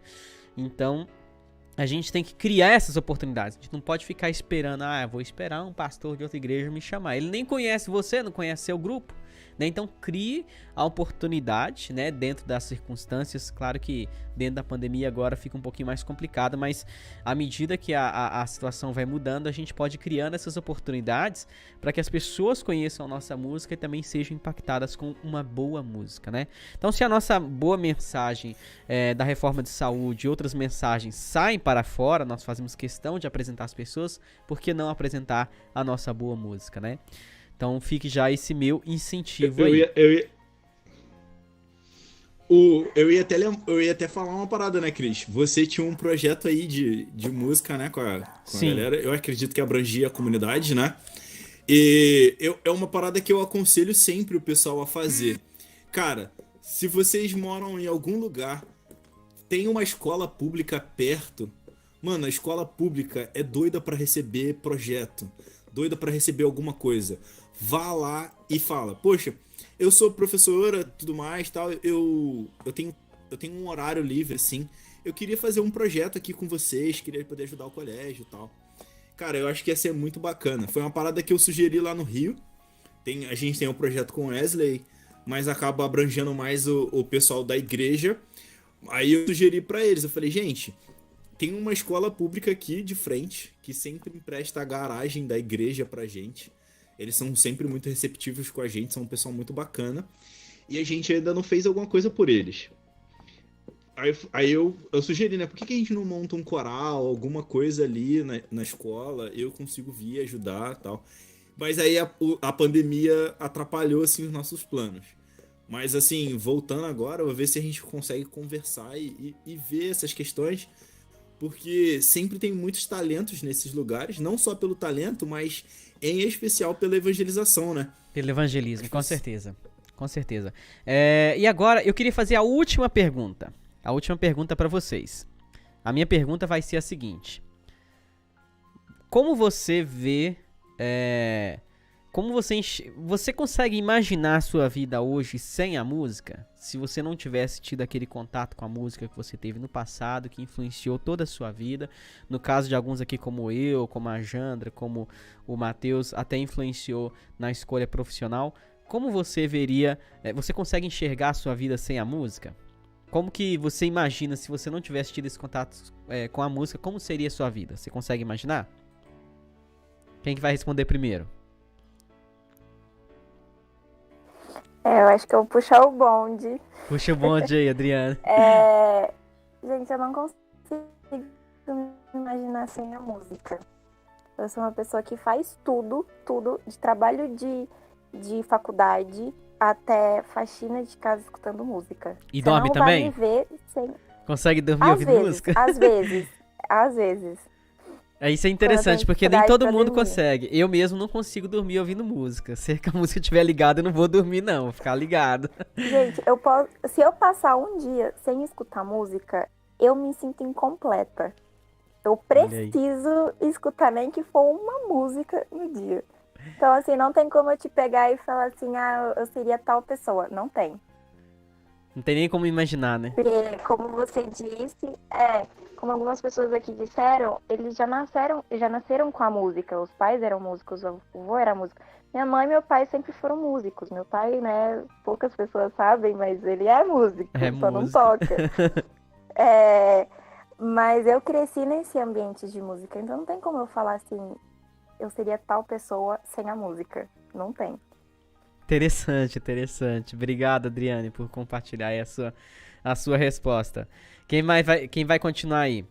Então, a gente tem que criar essas oportunidades. A gente não pode ficar esperando, vou esperar um pastor de outra igreja me chamar. Ele nem conhece você, não conhece seu grupo, né? Então crie a oportunidade, né, dentro das circunstâncias. Claro que dentro da pandemia agora fica um pouquinho mais complicado, mas à medida que a situação vai mudando, a gente pode ir criando essas oportunidades para que as pessoas conheçam a nossa música e também sejam impactadas com uma boa música, né? Então, se a nossa boa mensagem da reforma de saúde e outras mensagens saem para fora, nós fazemos questão de apresentar as pessoas, por que não apresentar a nossa boa música, né? Então fique já esse meu incentivo aí. Eu ia até falar uma parada, né, Cris? Você tinha um projeto aí de música, né, com a galera. Eu acredito que abrangia a comunidade, né? E é uma parada que eu aconselho sempre o pessoal a fazer. Cara, se vocês moram em algum lugar, tem uma escola pública perto, mano, a escola pública é doida pra receber projeto, doida pra receber alguma coisa. Vá lá e fala, poxa, eu sou professora, tudo mais, tal, eu tenho um horário livre, assim, eu queria fazer um projeto aqui com vocês, queria poder ajudar o colégio e tal. Cara, eu acho que ia ser muito bacana. Foi uma parada que eu sugeri lá no Rio. A gente tem um projeto com o Wesley, mas acaba abrangendo mais o pessoal da igreja. Aí eu sugeri pra eles, eu falei, gente, tem uma escola pública aqui de frente, que sempre empresta a garagem da igreja pra gente. Eles são sempre muito receptivos com a gente, são um pessoal muito bacana. E a gente ainda não fez alguma coisa por eles. Aí eu sugeri, né? Por que a gente não monta um coral, alguma coisa ali na escola? Eu consigo vir ajudar e tal. Mas aí a pandemia atrapalhou, assim, os nossos planos. Mas, assim, voltando agora, vou ver se a gente consegue conversar e ver essas questões. Porque sempre tem muitos talentos nesses lugares. Não só pelo talento, mas em especial pela evangelização, né? Pelo evangelismo, com certeza. Com certeza. E agora, eu queria fazer a última pergunta. A última pergunta para vocês. A minha pergunta vai ser a seguinte. Como você vê... como você consegue imaginar a sua vida hoje sem a música? Se você não tivesse tido aquele contato com a música que você teve no passado, que influenciou toda a sua vida. No caso de alguns aqui como eu, como a Jandra, como o Matheus, até influenciou na escolha profissional. Como você veria... você consegue enxergar a sua vida sem a música? Como que você imagina, se você não tivesse tido esse contato com a música, como seria a sua vida? Você consegue imaginar? Quem que vai responder primeiro? Eu acho que eu vou puxar o bonde. Puxa o bonde aí, Adriana. Gente, eu não consigo me imaginar sem a música. Eu sou uma pessoa que faz tudo, de trabalho de faculdade até faxina de casa escutando música. E dorme também? Não vai me ver sem... Consegue dormir ouvindo música? Às vezes. Isso é interessante, porque nem todo mundo consegue. Eu mesmo não consigo dormir ouvindo música. Se a música estiver ligada, eu não vou dormir, não. Vou ficar ligado. Gente, se eu passar um dia sem escutar música, eu me sinto incompleta. Eu preciso escutar nem que for uma música no dia. Então, assim, não tem como eu te pegar e falar assim, eu seria tal pessoa. Não tem. Não tem nem como imaginar, né? Porque, como você disse, como algumas pessoas aqui disseram, eles já nasceram com a música. Os pais eram músicos, o avô era músico. Minha mãe e meu pai sempre foram músicos. Meu pai, né, poucas pessoas sabem, mas ele é músico, só não toca. Mas eu cresci nesse ambiente de música, então não tem como eu falar assim, eu seria tal pessoa sem a música. Não tem. Interessante. Obrigado, Adriane, por compartilhar aí a sua resposta. Quem vai continuar aí?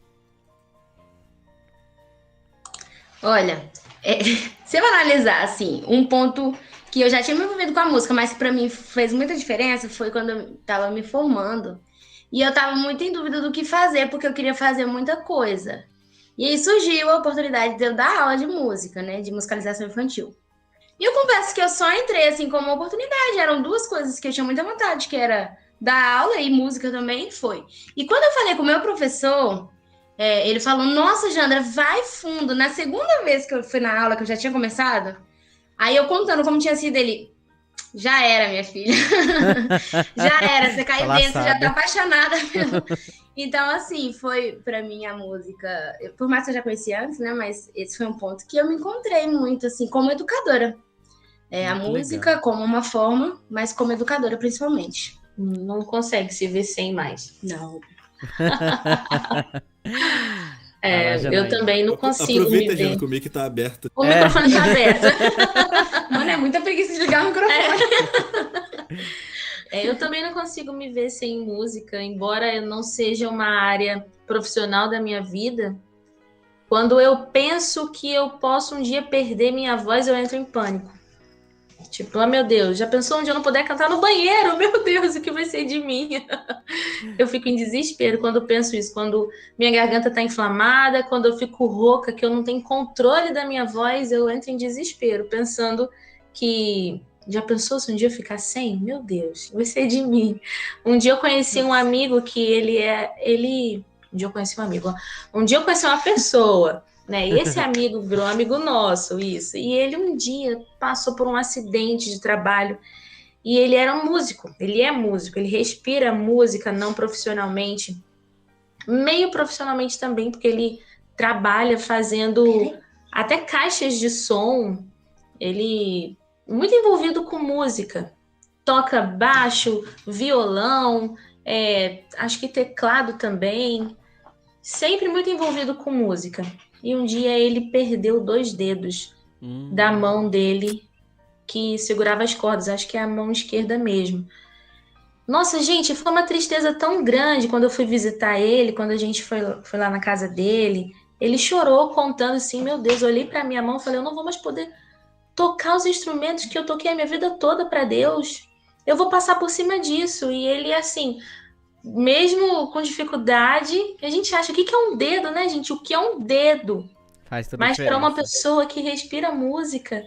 Olha, se eu analisar, assim, um ponto que eu já tinha me envolvido com a música, mas que pra mim fez muita diferença, foi quando eu tava me formando. E eu tava muito em dúvida do que fazer, porque eu queria fazer muita coisa. E aí surgiu a oportunidade de eu dar aula de música, né, de musicalização infantil. E eu confesso que eu só entrei, assim, como uma oportunidade. Eram duas coisas que eu tinha muita vontade, que era dar aula e música também, foi. E quando eu falei com o meu professor, ele falou, nossa, Jandra, vai fundo. Na segunda vez que eu fui na aula, que eu já tinha começado, aí eu contando como tinha sido, ele, já era, minha filha. Já era, você caiu dentro, você já tá apaixonada. Então, assim, foi pra mim a música, por mais que eu já conhecia antes, né, mas esse foi um ponto que eu me encontrei muito, assim, como educadora. A música legal. Como uma forma, mas como educadora principalmente. Não consegue se ver sem mais. Não. Eu também não consigo. Aproveita, Jana, comigo que tá aberto. O microfone tá aberto. Mano, é muita preguiça de ligar o microfone. Eu também não consigo me ver sem música, embora eu não seja uma área profissional da minha vida. Quando eu penso que eu posso um dia perder minha voz, eu entro em pânico. Tipo, meu Deus, já pensou um dia eu não puder cantar no banheiro? Meu Deus, o que vai ser de mim? Eu fico em desespero quando eu penso isso. Quando minha garganta tá inflamada, quando eu fico rouca, que eu não tenho controle da minha voz, eu entro em desespero, pensando que... Já pensou se um dia eu ficar sem? Meu Deus, vai ser de mim. Um dia eu conheci um amigo que Um dia eu conheci um amigo. Um dia eu conheci uma pessoa, né? E esse amigo virou amigo nosso, isso. E ele um dia passou por um acidente de trabalho. E ele era um músico. Ele é músico. Ele respira música, não profissionalmente. Meio profissionalmente também, porque ele trabalha fazendo até caixas de som. Ele... muito envolvido com música. Toca baixo, violão, acho que teclado também. Sempre muito envolvido com música. E um dia ele perdeu 2 dedos da mão dele que segurava as cordas. Acho que é a mão esquerda mesmo. Nossa, gente, foi uma tristeza tão grande quando eu fui visitar ele, quando a gente foi lá na casa dele. Ele chorou contando assim, meu Deus, eu olhei pra minha mão e falei, eu não vou mais poder tocar os instrumentos que eu toquei a minha vida toda para Deus. Eu vou passar por cima disso. E ele, assim, mesmo com dificuldade, a gente acha, o que é um dedo, né, gente? O que é um dedo? Faz toda Mas para uma pessoa que respira música,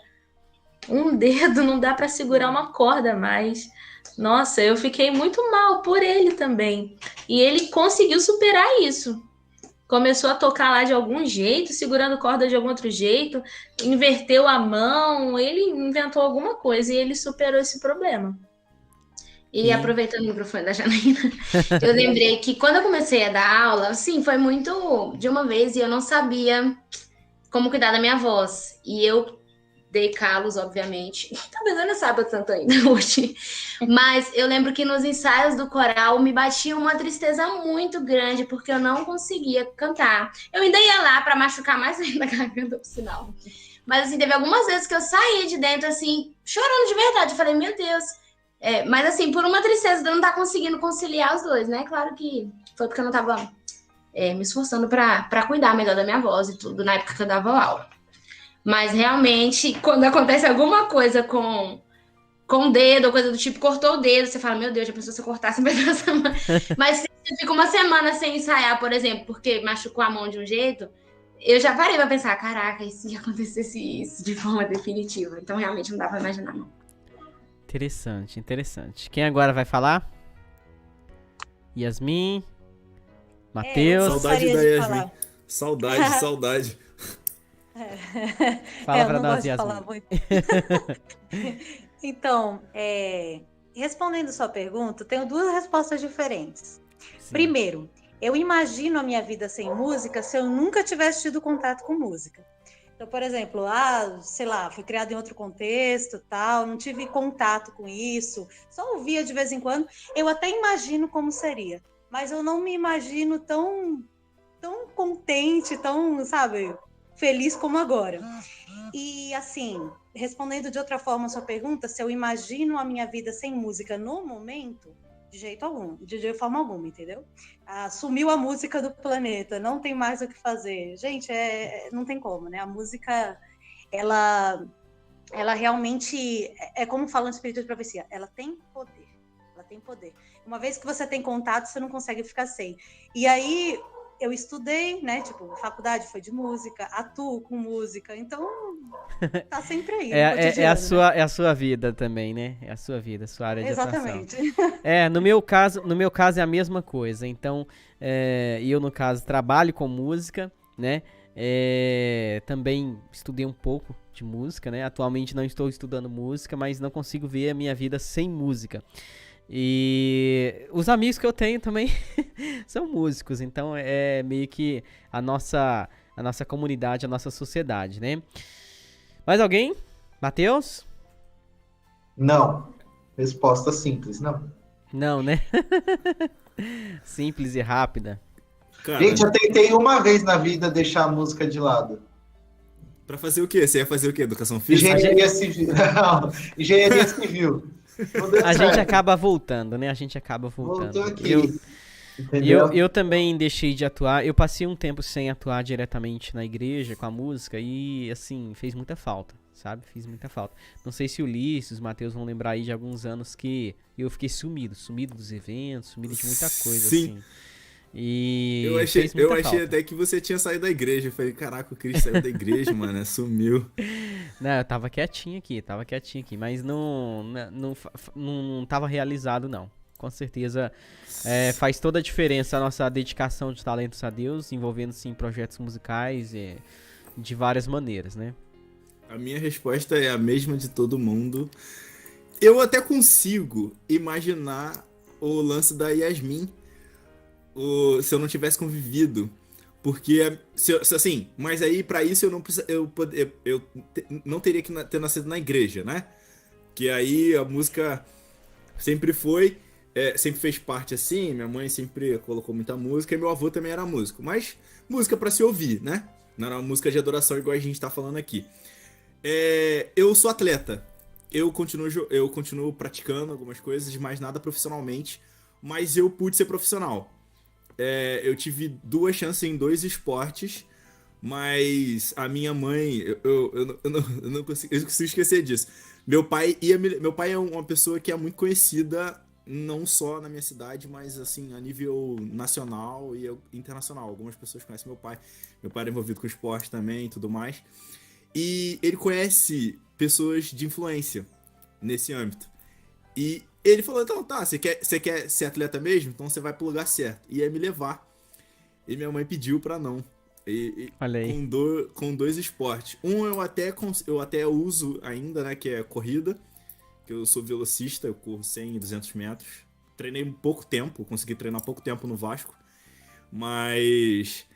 um dedo não dá para segurar uma corda mais. Nossa, eu fiquei muito mal por ele também. E ele conseguiu superar isso. Começou a tocar lá de algum jeito, segurando corda de algum outro jeito, inverteu a mão, ele inventou alguma coisa e ele superou esse problema. E aproveitando o microfone da Janaína, eu lembrei que quando eu comecei a dar aula, assim, foi muito de uma vez e eu não sabia como cuidar da minha voz. E eu dei calos, obviamente. Talvez eu não saiba tanto ainda hoje. Mas eu lembro que nos ensaios do coral me batia uma tristeza muito grande, porque eu não conseguia cantar. Eu ainda ia lá para machucar mais ainda a garganta, por sinal. Mas, assim, teve algumas vezes que eu saí de dentro, assim, chorando de verdade. Eu falei, meu Deus. Mas, assim, por uma tristeza de eu não estar conseguindo conciliar os dois, né? Claro que foi porque eu não estava me esforçando para cuidar melhor da minha voz e tudo, na época que eu dava aula. Mas, realmente, quando acontece alguma coisa com o dedo, ou coisa do tipo, cortou o dedo, você fala, meu Deus, já pensou se eu cortasse um pedaço da mão? Mas se você fica uma semana sem ensaiar, por exemplo, porque machucou a mão de um jeito, eu já parei pra pensar, caraca, e se acontecesse isso de forma definitiva? Então, realmente, não dá pra imaginar, não. Interessante, interessante. Quem agora vai falar? Yasmin? Matheus? Saudade da Yasmin. Saudade. Fala pra nós, Yasmin. Então, respondendo sua pergunta, tenho 2 respostas diferentes. Sim. Primeiro, eu imagino a minha vida sem música se eu nunca tivesse tido contato com música. Então, por exemplo, sei lá, fui criada em outro contexto, tal, não tive contato com isso, só ouvia de vez em quando. Eu até imagino como seria, mas eu não me imagino tão contente, tão, sabe, feliz como agora. E, assim, respondendo de outra forma a sua pergunta, se eu imagino a minha vida sem música no momento, de jeito algum, de forma alguma, entendeu? Sumiu a música do planeta, não tem mais o que fazer. Gente, não tem como, né? A música, ela realmente, como fala no Espírito de Profecia, ela tem poder. Ela tem poder. Uma vez que você tem contato, você não consegue ficar sem. E aí, eu estudei, né? Tipo, faculdade foi de música, atuo com música, então tá sempre aí. É a sua vida também, né? É a sua vida, a sua área de Exatamente. atuação. No meu caso é a mesma coisa. Então, eu, no caso, trabalho com música, né? Também estudei um pouco de música, né? Atualmente não estou estudando música, mas não consigo ver a minha vida sem música. E os amigos que eu tenho também são músicos, então é meio que a nossa comunidade, a nossa sociedade, né? Mais alguém? Matheus? Não. Resposta simples, não. Não, né? Simples e rápida. Cara, Gente, eu tentei uma vez na vida deixar a música de lado. pra fazer o quê? Você ia fazer o quê? Educação física? Engenharia civil. Não, engenharia civil. Não deu A gente certo. acaba voltando, né? A gente acaba voltando. Voltou aqui. Entendeu? Eu também deixei de atuar. Eu passei um tempo sem atuar diretamente na igreja com a música e, assim, fez muita falta, sabe? Fiz muita falta. Não sei se o Ulisses, o Matheus vão lembrar aí de alguns anos que eu fiquei sumido dos eventos, sumido de muita coisa, Sim. assim. E Eu achei até que você tinha saído da igreja. Eu falei, caraca, o Cris saiu da igreja, mano, sumiu. Não, eu tava quietinho aqui, mas não tava realizado, não. Com certeza faz toda a diferença a nossa dedicação de talentos a Deus, envolvendo-se em projetos musicais de várias maneiras, né? A minha resposta é a mesma de todo mundo. Eu até consigo imaginar o lance da Yasmin se eu não tivesse convivido. Porque, assim, mas aí pra isso eu não não teria que ter nascido na igreja, né? Que aí a música sempre sempre fez parte assim, minha mãe sempre colocou muita música e meu avô também era músico. Mas música pra se ouvir, né? Não era uma música de adoração igual a gente tá falando aqui. Eu sou atleta. Eu continuo praticando algumas coisas, mas nada profissionalmente. Mas eu pude ser profissional. Eu tive 2 chances em 2 esportes, mas a minha mãe, eu não consigo esquecer disso. Meu pai é uma pessoa que é muito conhecida, não só na minha cidade, mas assim, a nível nacional e internacional. Algumas pessoas conhecem meu pai. Meu pai é envolvido com esporte também e tudo mais. E ele conhece pessoas de influência nesse âmbito. E ele falou, então tá, você quer ser atleta mesmo? Então você vai pro lugar certo. E ia me levar. E minha mãe pediu pra não. Olha aí. Com 2 esportes. Um eu até uso ainda, né, que é corrida. Que eu sou velocista, eu corro 100 e 200 metros. Treinei pouco tempo, consegui treinar pouco tempo no Vasco. Mas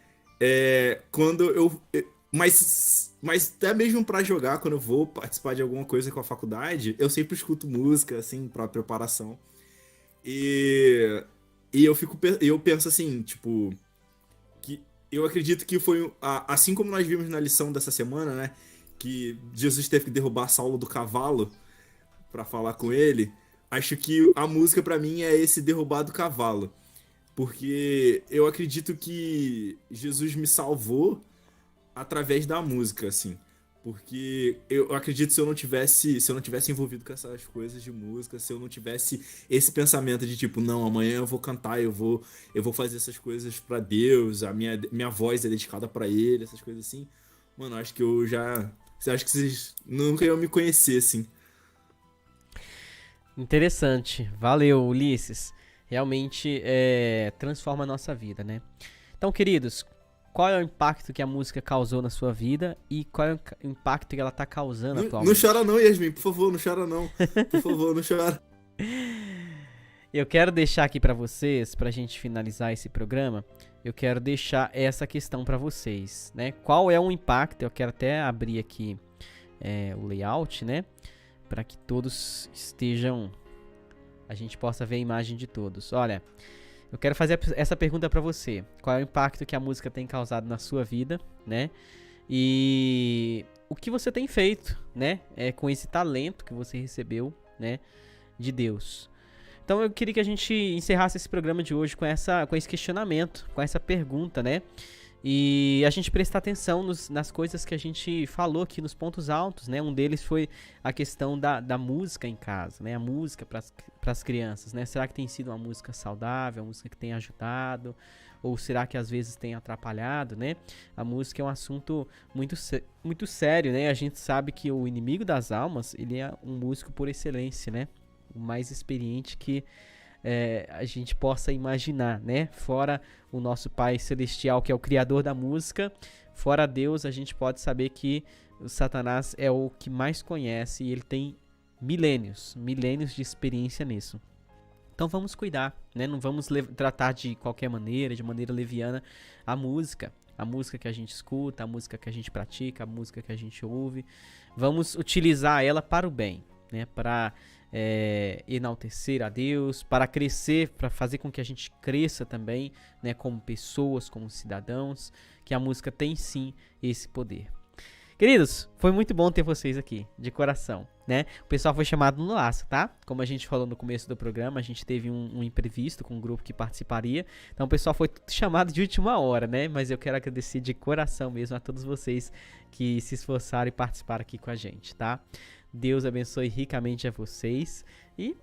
mas até mesmo pra jogar, quando eu vou participar de alguma coisa com a faculdade, eu sempre escuto música, assim, pra preparação. E eu penso assim, tipo, que eu acredito que foi, assim como nós vimos na lição dessa semana, né, que Jesus teve que derrubar Saulo do cavalo pra falar com ele, acho que a música pra mim é esse derrubar do cavalo. Porque eu acredito que Jesus me salvou através da música, assim. Porque eu acredito que se eu não tivesse envolvido com essas coisas de música, se eu não tivesse esse pensamento de tipo, não, amanhã eu vou cantar, eu vou fazer essas coisas pra Deus, a minha voz é dedicada pra Ele, essas coisas assim. Mano, acho que acho que vocês nunca iam me conhecer, assim. Interessante. Valeu, Ulisses. Realmente transforma a nossa vida, né? Então, queridos, qual é o impacto que a música causou na sua vida e qual é o impacto que ela tá causando atualmente? Não chora não, Yasmin, por favor, não chora não. Por favor, não chora. Eu quero deixar aqui pra vocês, pra gente finalizar esse programa, eu quero deixar essa questão pra vocês, né? Qual é o impacto? Eu quero até abrir aqui o layout, né? Pra que todos a gente possa ver a imagem de todos. Olha, eu quero fazer essa pergunta pra você. Qual é o impacto que a música tem causado na sua vida, né? E o que você tem feito, né? Com esse talento que você recebeu, né? De Deus. Então eu queria que a gente encerrasse esse programa de hoje com esse questionamento, com essa pergunta, né? E a gente prestar atenção nas coisas que a gente falou aqui, nos pontos altos, né? Um deles foi a questão da música em casa, né? A música para as crianças, né? Será que tem sido uma música saudável, uma música que tem ajudado? Ou será que às vezes tem atrapalhado, né? A música é um assunto muito sério, né? A gente sabe que o inimigo das almas, ele é um músico por excelência, né? O mais experiente que a gente possa imaginar, né? Fora o nosso Pai Celestial, que é o Criador da música, fora Deus, a gente pode saber que o Satanás é o que mais conhece e ele tem milênios de experiência nisso. Então vamos cuidar, né? Não vamos tratar de qualquer maneira, de maneira leviana, a música que a gente escuta, a música que a gente pratica, a música que a gente ouve. Vamos utilizar ela para o bem, né, para enaltecer a Deus, para crescer, para fazer com que a gente cresça também, né, como pessoas, como cidadãos, que a música tem sim esse poder. Queridos, foi muito bom ter vocês aqui, de coração, né? O pessoal foi chamado no laço, tá? Como a gente falou no começo do programa, a gente teve um imprevisto com um grupo que participaria, então o pessoal foi chamado de última hora, né? Mas eu quero agradecer de coração mesmo a todos vocês que se esforçaram e participaram aqui com a gente, tá? Deus abençoe ricamente a vocês e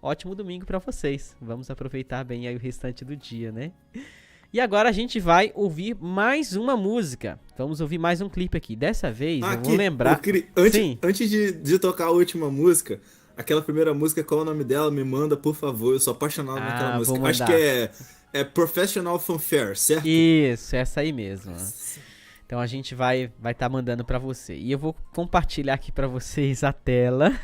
ótimo domingo para vocês. Vamos aproveitar bem aí o restante do dia, né? E agora a gente vai ouvir mais uma música. Vamos ouvir mais um clipe aqui. Dessa vez eu vou lembrar... Antes de tocar a última música, aquela primeira música, qual é o nome dela? Me manda, por favor. Eu sou apaixonado naquela música. Acho que é Professional Fanfare, certo? Isso, essa aí mesmo. Então a gente vai tá mandando pra você. E eu vou compartilhar aqui pra vocês a tela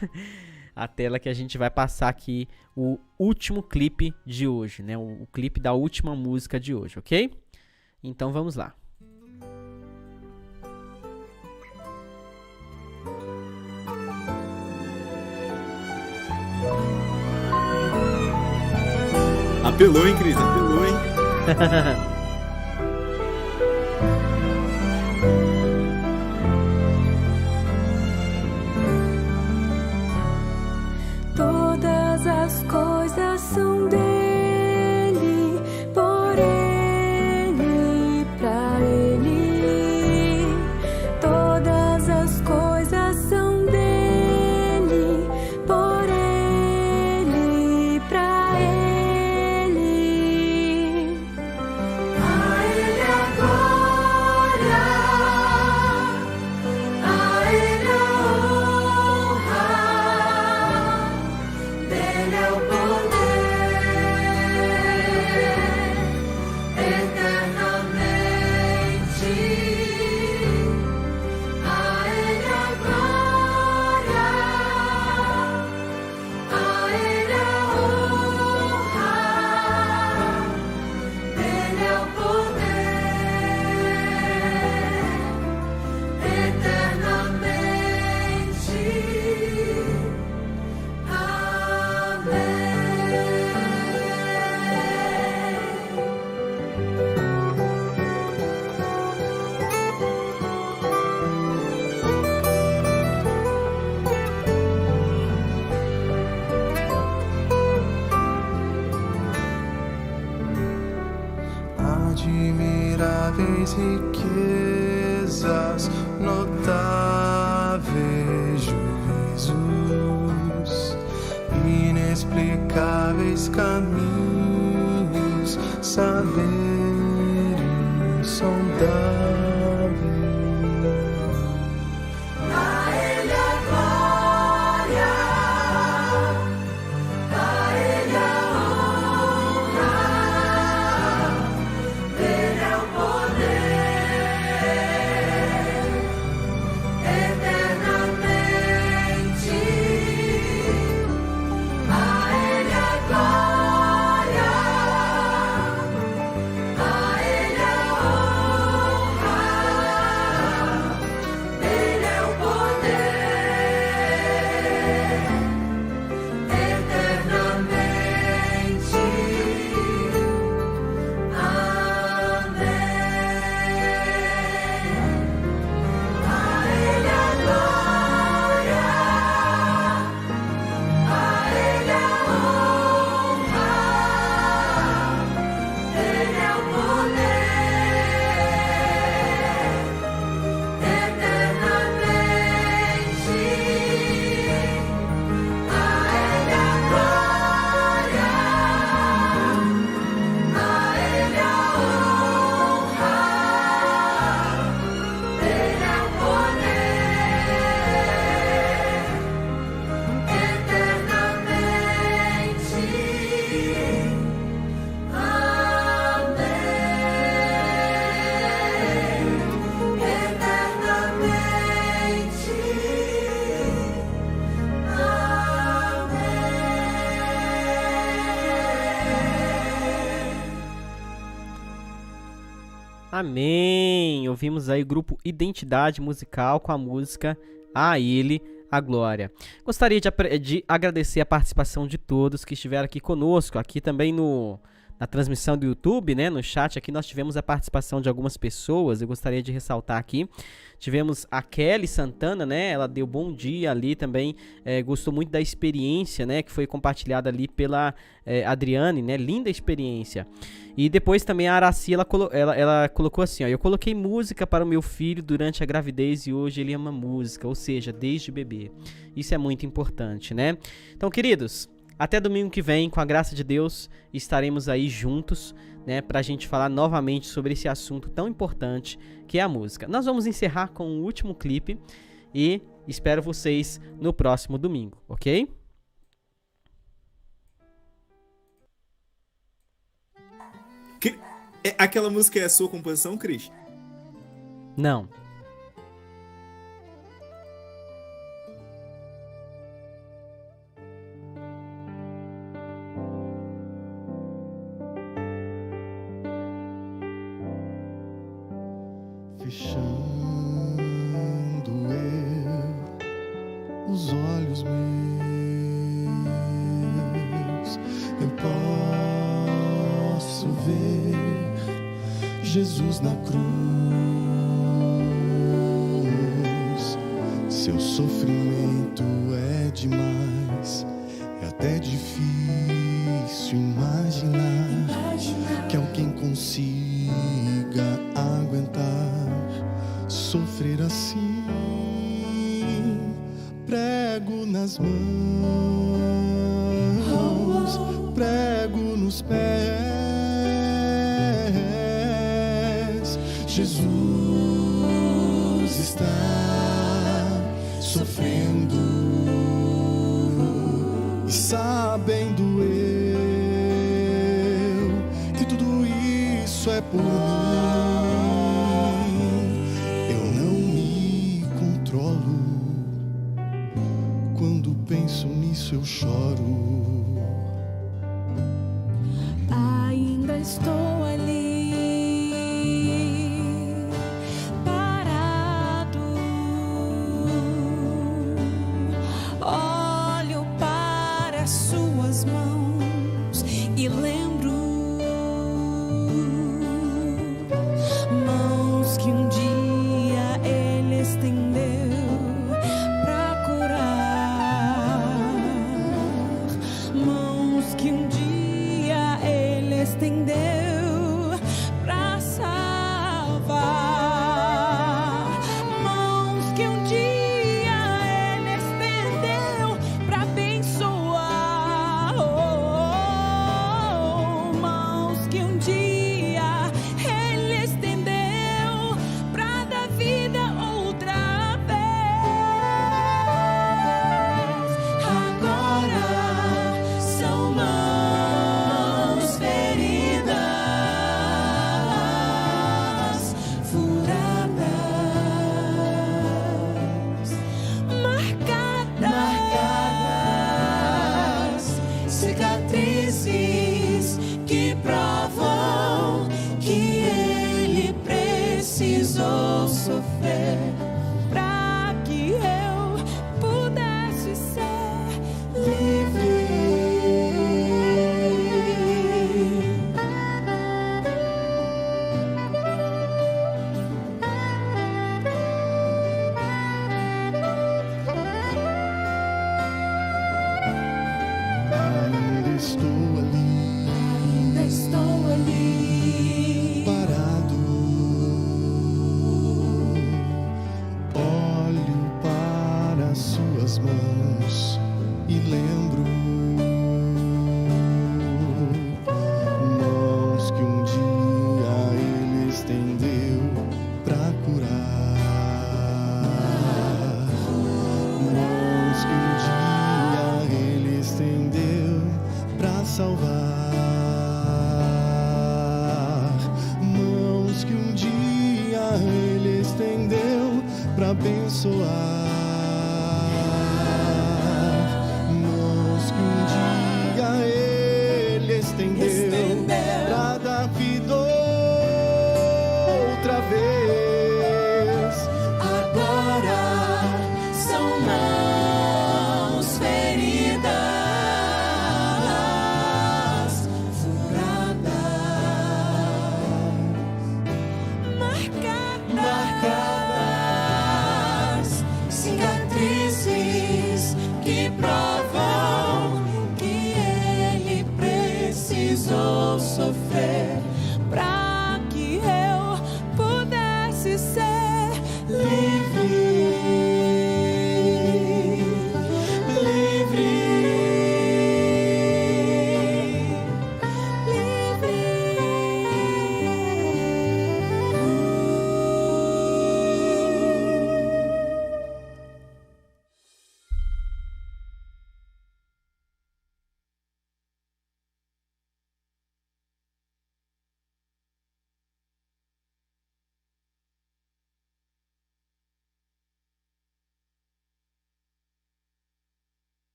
que a gente vai passar aqui o último clipe de hoje, né? O clipe da última música de hoje, ok? Então vamos lá. Apelou, hein, Cris? Apelou, hein? Todas as coisas são dele, por ele e pra ele. Todas as coisas são dele, por ele e pra ele. A ele a glória, a ele a honra. Dele é o poder, eternamente. A ele a glória, a ele a honra. Dele é o poder, eternamente. Admiráveis riquezas, notáveis juízos, inexplicáveis caminhos, saber insondável. A ele a glória, a ele a honra. Dele é o poder, eternamente. A ele a glória, a ele a honra. Dele é o poder, eternamente. Amém! Ouvimos aí o grupo Identidade Musical com a música A Ele a glória. Gostaria de agradecer a participação de todos que estiveram aqui conosco, aqui também na transmissão do YouTube, né, no chat aqui nós tivemos a participação de algumas pessoas, eu gostaria de ressaltar aqui, tivemos a Kelly Santana, né, ela deu bom dia ali também, gostou muito da experiência, né, que foi compartilhada ali pela Adriane, né, linda experiência. E depois também a Araci, ela colocou assim, ó, eu coloquei música para o meu filho durante a gravidez e hoje ele ama música, ou seja, desde bebê. Isso é muito importante, né? Então, queridos, até domingo que vem, com a graça de Deus, estaremos aí juntos, né, pra gente falar novamente sobre esse assunto tão importante que é a música. Nós vamos encerrar com o último clipe e espero vocês no próximo domingo, ok? Aquela música é a sua composição, Cris? Não. Fechando eu os olhos meus, eu posso ver Jesus na cruz. Seu sofrimento é demais, é até difícil imaginar que alguém consiga aguentar sofrer assim. Prego nas mãos, prego nos pés. Jesus está sofrendo e sabendo eu que tudo isso é por mim. Eu não me controlo, quando penso nisso eu choro. Ainda estou